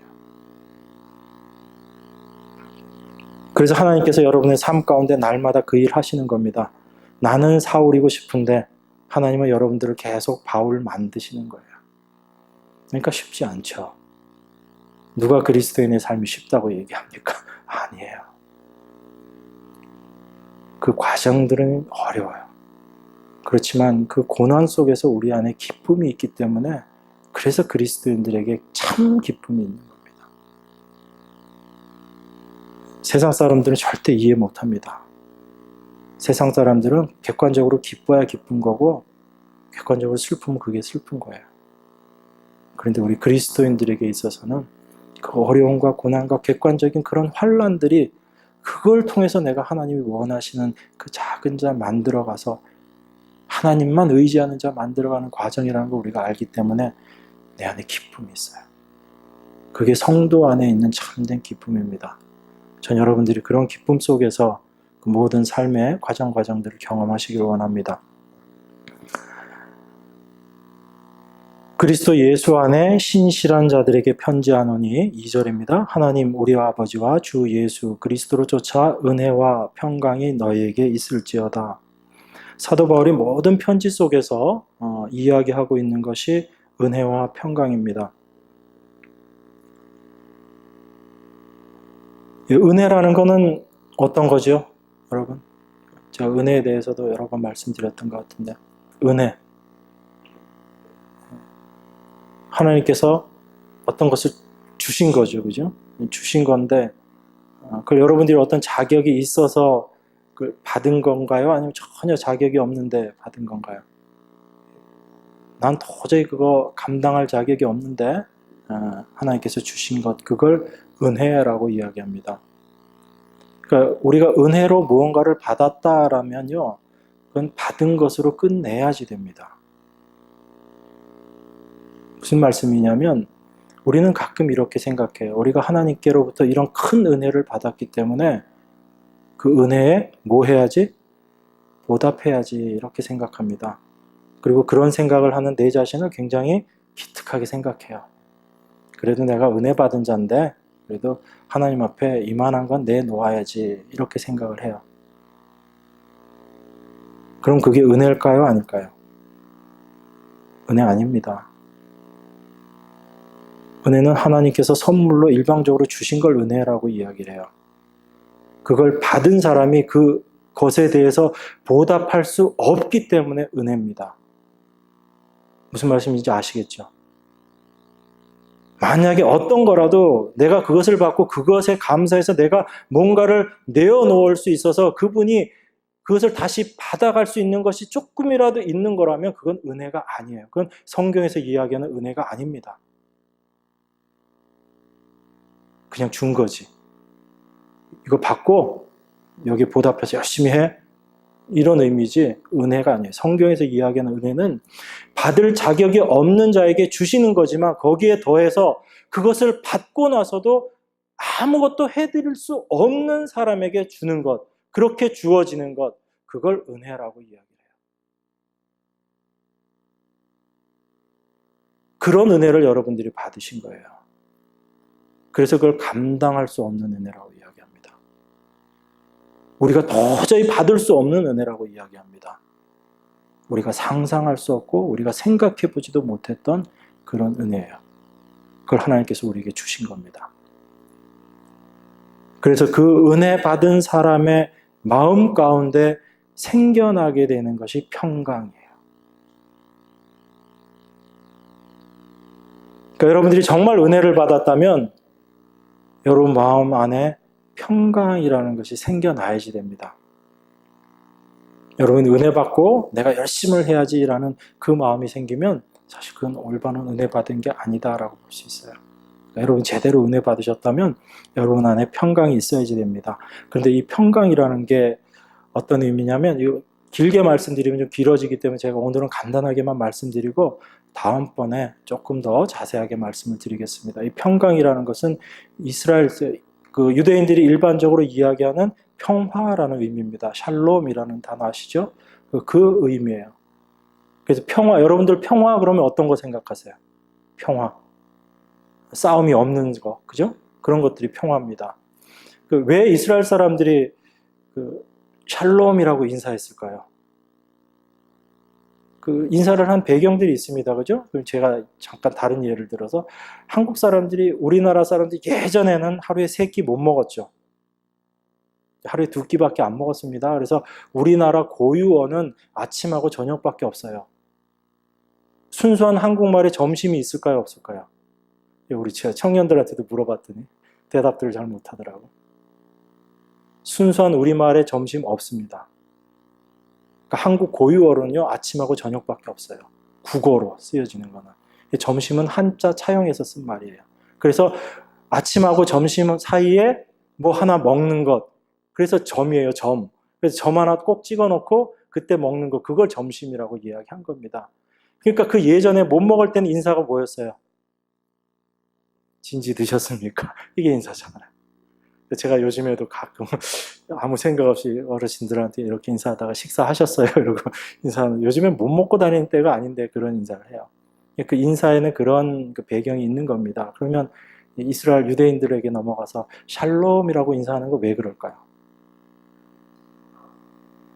그래서 하나님께서 여러분의 삶 가운데 날마다 그 일 하시는 겁니다. 나는 사울이고 싶은데 하나님은 여러분들을 계속 바울 만드시는 거예요. 그러니까 쉽지 않죠. 누가 그리스도인의 삶이 쉽다고 얘기합니까? 아니에요. 그 과정들은 어려워요. 그렇지만 그 고난 속에서 우리 안에 기쁨이 있기 때문에 그래서 그리스도인들에게 참 기쁨이 있는 겁니다. 세상 사람들은 절대 이해 못합니다. 세상 사람들은 객관적으로 기뻐야 기쁜 거고 객관적으로 슬프면 그게 슬픈 거예요. 그런데 우리 그리스도인들에게 있어서는 그 어려움과 고난과 객관적인 그런 환난들이 그걸 통해서 내가 하나님이 원하시는 그 작은 자 만들어가서 하나님만 의지하는 자 만들어가는 과정이라는 걸 우리가 알기 때문에 내 안에 기쁨이 있어요. 그게 성도 안에 있는 참된 기쁨입니다. 전 여러분들이 그런 기쁨 속에서 그 모든 삶의 과정들을 경험하시길 원합니다. 그리스도 예수 안에 신실한 자들에게 편지하노니 2절입니다. 하나님 우리 아버지와 주 예수 그리스도로 쫓아 은혜와 평강이 너희에게 있을지어다. 사도 바울이 모든 편지 속에서 이야기하고 있는 것이 은혜와 평강입니다. 은혜라는 것은 어떤 거죠? 여러분? 제가 은혜에 대해서도 여러 번 말씀드렸던 것 같은데 은혜 하나님께서 어떤 것을 주신 거죠. 그죠? 주신 건데 그걸 여러분들이 어떤 자격이 있어서 그걸 받은 건가요? 아니면 전혀 자격이 없는데 받은 건가요? 난 도저히 그거 감당할 자격이 없는데 하나님께서 주신 것 그걸 은혜라고 이야기합니다. 그러니까 우리가 은혜로 무언가를 받았다라면요 그건 받은 것으로 끝내야지 됩니다. 무슨 말씀이냐면 우리는 가끔 이렇게 생각해요. 우리가 하나님께로부터 이런 큰 은혜를 받았기 때문에 그 은혜에 뭐 해야지? 보답해야지 이렇게 생각합니다. 그리고 그런 생각을 하는 내 자신을 굉장히 기특하게 생각해요. 그래도 내가 은혜 받은 자인데 그래도 하나님 앞에 이만한 건 내놓아야지 이렇게 생각을 해요. 그럼 그게 은혜일까요? 아닐까요? 은혜 아닙니다. 은혜는 하나님께서 선물로 일방적으로 주신 걸 은혜라고 이야기를 해요. 그걸 받은 사람이 그것에 대해서 보답할 수 없기 때문에 은혜입니다. 무슨 말씀인지 아시겠죠? 만약에 어떤 거라도 내가 그것을 받고 그것에 감사해서 내가 뭔가를 내어놓을 수 있어서 그분이 그것을 다시 받아갈 수 있는 것이 조금이라도 있는 거라면 그건 은혜가 아니에요. 그건 성경에서 이야기하는 은혜가 아닙니다. 그냥 준 거지. 이거 받고 여기 보답해서 열심히 해. 이런 의미지 은혜가 아니에요. 성경에서 이야기하는 은혜는 받을 자격이 없는 자에게 주시는 거지만 거기에 더해서 그것을 받고 나서도 아무것도 해드릴 수 없는 사람에게 주는 것, 그렇게 주어지는 것, 그걸 은혜라고 이야기해요. 그런 은혜를 여러분들이 받으신 거예요. 그래서 그걸 감당할 수 없는 은혜라고 이야기합니다. 우리가 도저히 받을 수 없는 은혜라고 이야기합니다. 우리가 상상할 수 없고 우리가 생각해 보지도 못했던 그런 은혜예요. 그걸 하나님께서 우리에게 주신 겁니다. 그래서 그 은혜 받은 사람의 마음 가운데 생겨나게 되는 것이 평강이에요. 그러니까 여러분들이 정말 은혜를 받았다면 여러분 마음 안에 평강이라는 것이 생겨나야지 됩니다. 여러분 은혜 받고 내가 열심을 해야지라는 그 마음이 생기면 사실 그건 올바른 은혜 받은 게 아니다라고 볼 수 있어요. 그러니까 여러분 제대로 은혜 받으셨다면 여러분 안에 평강이 있어야지 됩니다. 그런데 이 평강이라는 게 어떤 의미냐면 길게 말씀드리면 좀 길어지기 때문에 제가 오늘은 간단하게만 말씀드리고 다음번에 조금 더 자세하게 말씀을 드리겠습니다. 이 평강이라는 것은 이스라엘 그 유대인들이 일반적으로 이야기하는 평화라는 의미입니다. 샬롬이라는 단어 아시죠? 그 의미예요. 그래서 평화, 여러분들 평화 그러면 어떤 거 생각하세요? 평화. 싸움이 없는 거, 그죠? 그런 것들이 평화입니다. 왜 이스라엘 사람들이 샬롬이라고 인사했을까요? 인사를 한 배경들이 있습니다. 그죠? 그럼 제가 잠깐 다른 예를 들어서 한국 사람들이, 우리나라 사람들이 예전에는 하루에 3끼 못 먹었죠. 하루에 2끼밖에 안 먹었습니다. 그래서 우리나라 고유어는 아침하고 저녁밖에 없어요. 순수한 한국말에 점심이 있을까요? 없을까요? 우리 제가 청년들한테도 물어봤더니 대답들을 잘 못하더라고. 순수한 우리말에 점심 없습니다. 그러니까 한국 고유어로는요, 아침하고 저녁밖에 없어요. 국어로 쓰여지는 거는. 점심은 한자 차용해서 쓴 말이에요. 그래서 아침하고 점심 사이에 뭐 하나 먹는 것, 그래서 점이에요, 점. 그래서 점 하나 꼭 찍어 놓고 그때 먹는 거, 그걸 점심이라고 이야기한 겁니다. 그러니까 그 예전에 못 먹을 때는 인사가 뭐였어요? 진지 드셨습니까? 이게 인사잖아요. 제가 요즘에도 가끔 아무 생각 없이 어르신들한테 이렇게 인사하다가 식사하셨어요? 이러고 인사하는, 요즘엔 못 먹고 다니는 때가 아닌데 그런 인사를 해요. 그 인사에는 그런 배경이 있는 겁니다. 그러면 이스라엘 유대인들에게 넘어가서 샬롬이라고 인사하는 거 왜 그럴까요?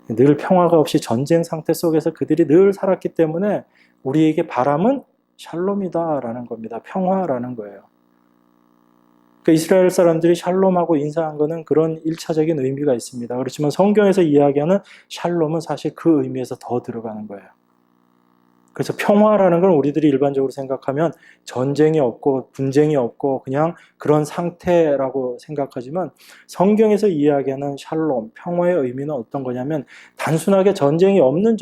늘 평화가 없이 전쟁 상태 속에서 그들이 늘 살았기 때문에 우리에게 바람은 샬롬이다라는 겁니다. 평화라는 거예요. 그러니까 이스라엘 사람들이 샬롬하고 인사한 것은 그런 1차적인 의미가 있습니다. 그렇지만 성경에서 이야기하는 샬롬은 사실 그 의미에서 더 들어가는 거예요. 그래서 평화라는 건 우리들이 일반적으로 생각하면 전쟁이 없고 분쟁이 없고 그냥 그런 상태라고 생각하지만 성경에서 이야기하는 샬롬, 평화의 의미는 어떤 거냐면 단순하게 전쟁이 없는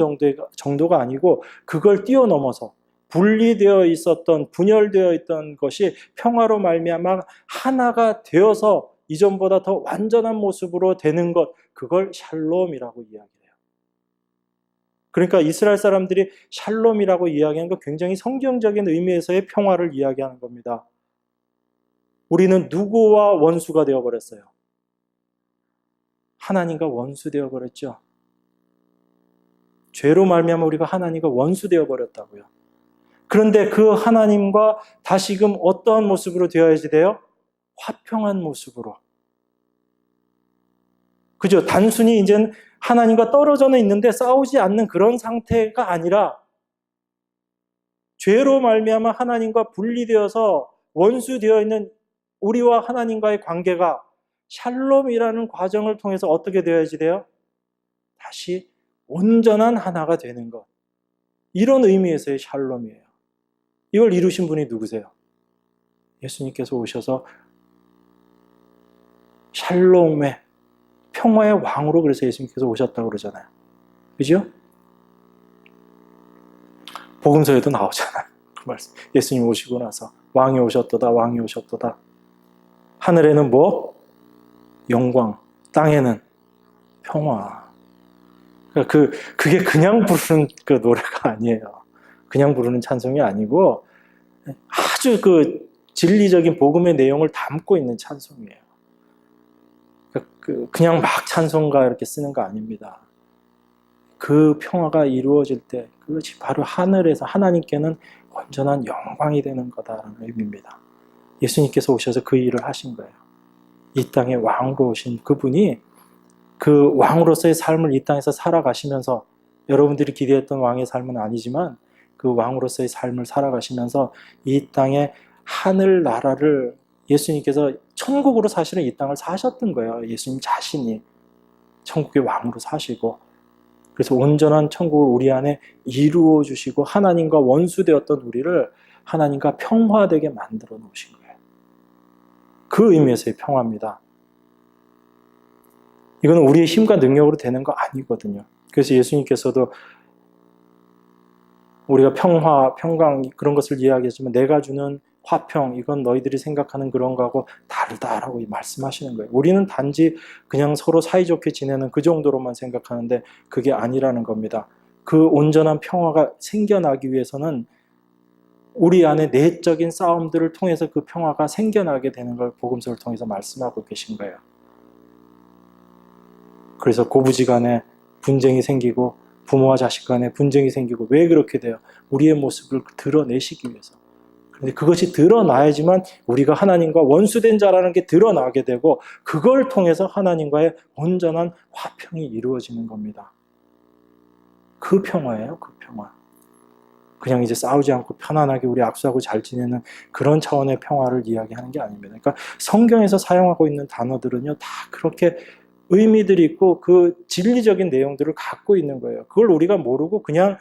정도가 아니고 그걸 뛰어넘어서 분리되어 있었던, 분열되어 있던 것이 평화로 말미암아 하나가 되어서 이전보다 더 완전한 모습으로 되는 것, 그걸 샬롬이라고 이야기해요. 그러니까 이스라엘 사람들이 샬롬이라고 이야기하는 건 굉장히 성경적인 의미에서의 평화를 이야기하는 겁니다. 우리는 누구와 원수가 되어버렸어요? 하나님과 원수 되어버렸죠. 죄로 말미암아 우리가 하나님과 원수 되어버렸다고요. 그런데 그 하나님과 다시금 어떠한 모습으로 되어야지 돼요? 화평한 모습으로. 그죠? 단순히 이제는 하나님과 떨어져 있는데 싸우지 않는 그런 상태가 아니라 죄로 말미암아 하나님과 분리되어서 원수되어 있는 우리와 하나님과의 관계가 샬롬이라는 과정을 통해서 어떻게 되어야지 돼요? 다시 온전한 하나가 되는 것. 이런 의미에서의 샬롬이에요. 이걸 이루신 분이 누구세요? 예수님께서 오셔서 샬롬의 평화의 왕으로, 그래서 예수님께서 오셨다고 그러잖아요. 그죠? 복음서에도 나오잖아요. 그 말씀. 예수님 오시고 나서 왕이 오셨도다, 왕이 오셨도다. 하늘에는 뭐? 영광. 땅에는 평화. 그게 그냥 부르는 그 노래가 아니에요. 그냥 부르는 찬송이 아니고 아주 진리적인 복음의 내용을 담고 있는 찬송이에요. 그냥 막 찬송가 이렇게 쓰는 거 아닙니다. 그 평화가 이루어질 때 그것이 바로 하늘에서 하나님께는 온전한 영광이 되는 거다라는 의미입니다. 예수님께서 오셔서 그 일을 하신 거예요. 이 땅에 왕으로 오신 그분이 그 왕으로서의 삶을 이 땅에서 살아가시면서, 여러분들이 기대했던 왕의 삶은 아니지만 그 왕으로서의 삶을 살아가시면서 이 땅에 하늘나라를 예수님께서 천국으로 사실은 이 땅을 사셨던 거예요. 예수님 자신이 천국의 왕으로 사시고, 그래서 온전한 천국을 우리 안에 이루어 주시고 하나님과 원수되었던 우리를 하나님과 평화되게 만들어 놓으신 거예요. 그 의미에서의 평화입니다. 이거는 우리의 힘과 능력으로 되는 거 아니거든요. 그래서 예수님께서도 우리가 평화, 평강 그런 것을 이야기했지만 내가 주는 화평, 이건 너희들이 생각하는 그런 거하고 다르다라고 말씀하시는 거예요. 우리는 단지 그냥 서로 사이좋게 지내는 그 정도로만 생각하는데 그게 아니라는 겁니다. 그 온전한 평화가 생겨나기 위해서는 우리 안에 내적인 싸움들을 통해서 그 평화가 생겨나게 되는 걸 복음서를 통해서 말씀하고 계신 거예요. 그래서 고부지간에 분쟁이 생기고 부모와 자식 간에 분쟁이 생기고 왜 그렇게 돼요? 우리의 모습을 드러내시기 위해서. 그런데 그것이 드러나야지만 우리가 하나님과 원수된 자라는 게 드러나게 되고 그걸 통해서 하나님과의 온전한 화평이 이루어지는 겁니다. 그 평화예요, 그 평화. 그냥 이제 싸우지 않고 편안하게 우리 악수하고 잘 지내는 그런 차원의 평화를 이야기하는 게 아닙니다. 그러니까 성경에서 사용하고 있는 단어들은요, 다 그렇게 의미들이 있고 그 진리적인 내용들을 갖고 있는 거예요. 그걸 우리가 모르고 그냥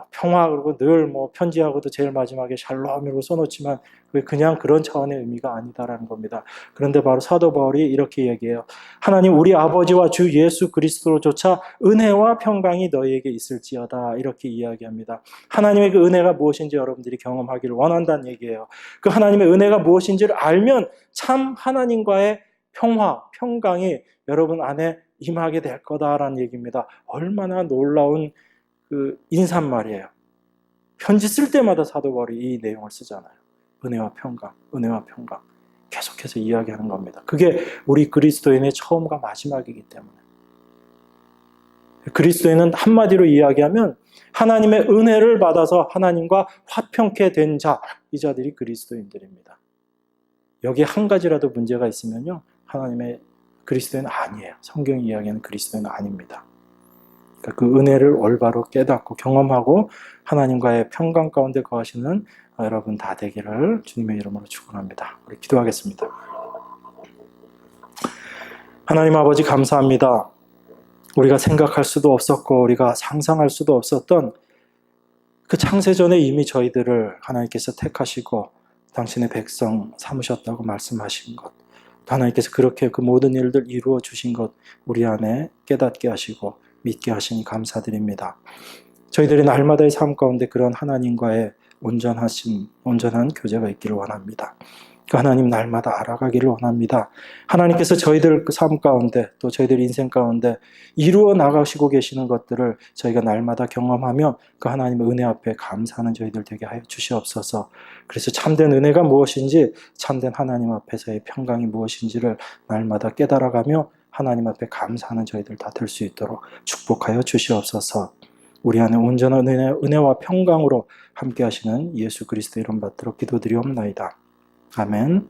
평화 그러고 늘 뭐 편지하고도 제일 마지막에 샬롬이라고 써놓지만 그냥 그런 차원의 의미가 아니다라는 겁니다. 그런데 바로 사도 바울이 이렇게 얘기해요. 하나님 우리 아버지와 주 예수 그리스도로조차 은혜와 평강이 너희에게 있을지어다 이렇게 이야기합니다. 하나님의 그 은혜가 무엇인지 여러분들이 경험하기를 원한다는 얘기예요. 그 하나님의 은혜가 무엇인지를 알면 참 하나님과의 평화, 평강이 여러분 안에 임하게 될 거다라는 얘기입니다. 얼마나 놀라운 그 인사말이에요. 편지 쓸 때마다 사도 바울이 이 내용을 쓰잖아요. 은혜와 평강, 은혜와 평강. 계속해서 이야기하는 겁니다. 그게 우리 그리스도인의 처음과 마지막이기 때문에. 그리스도인은 한마디로 이야기하면 하나님의 은혜를 받아서 하나님과 화평케 된 자, 이 자들이 그리스도인들입니다. 여기에 한 가지라도 문제가 있으면요, 하나님의 그리스도인은 아니에요. 성경이 이야기하는 그리스도인은 아닙니다. 그러니까 그 은혜를 올바로 깨닫고 경험하고 하나님과의 평강 가운데 거하시는 여러분 다 되기를 주님의 이름으로 축원합니다. 우리 기도하겠습니다. 하나님 아버지 감사합니다. 우리가 생각할 수도 없었고 우리가 상상할 수도 없었던 그 창세전에 이미 저희들을 하나님께서 택하시고 당신의 백성 삼으셨다고 말씀하신 것, 하나님께서 그렇게 그 모든 일들 이루어 주신 것 우리 안에 깨닫게 하시고 믿게 하시니 감사드립니다. 저희들이 날마다의 삶 가운데 그런 하나님과의 온전한 교제가 있기를 원합니다. 그 하나님 날마다 알아가기를 원합니다. 하나님께서 저희들 삶 가운데 또 저희들 인생 가운데 이루어 나가시고 계시는 것들을 저희가 날마다 경험하며 그 하나님의 은혜 앞에 감사하는 저희들 되게 하여 주시옵소서. 그래서 참된 은혜가 무엇인지, 참된 하나님 앞에서의 평강이 무엇인지를 날마다 깨달아가며 하나님 앞에 감사하는 저희들 다 될 수 있도록 축복하여 주시옵소서. 우리 안에 온전한 은혜와 평강으로 함께 하시는 예수 그리스도 이름 받들어 기도드리옵나이다. 아멘.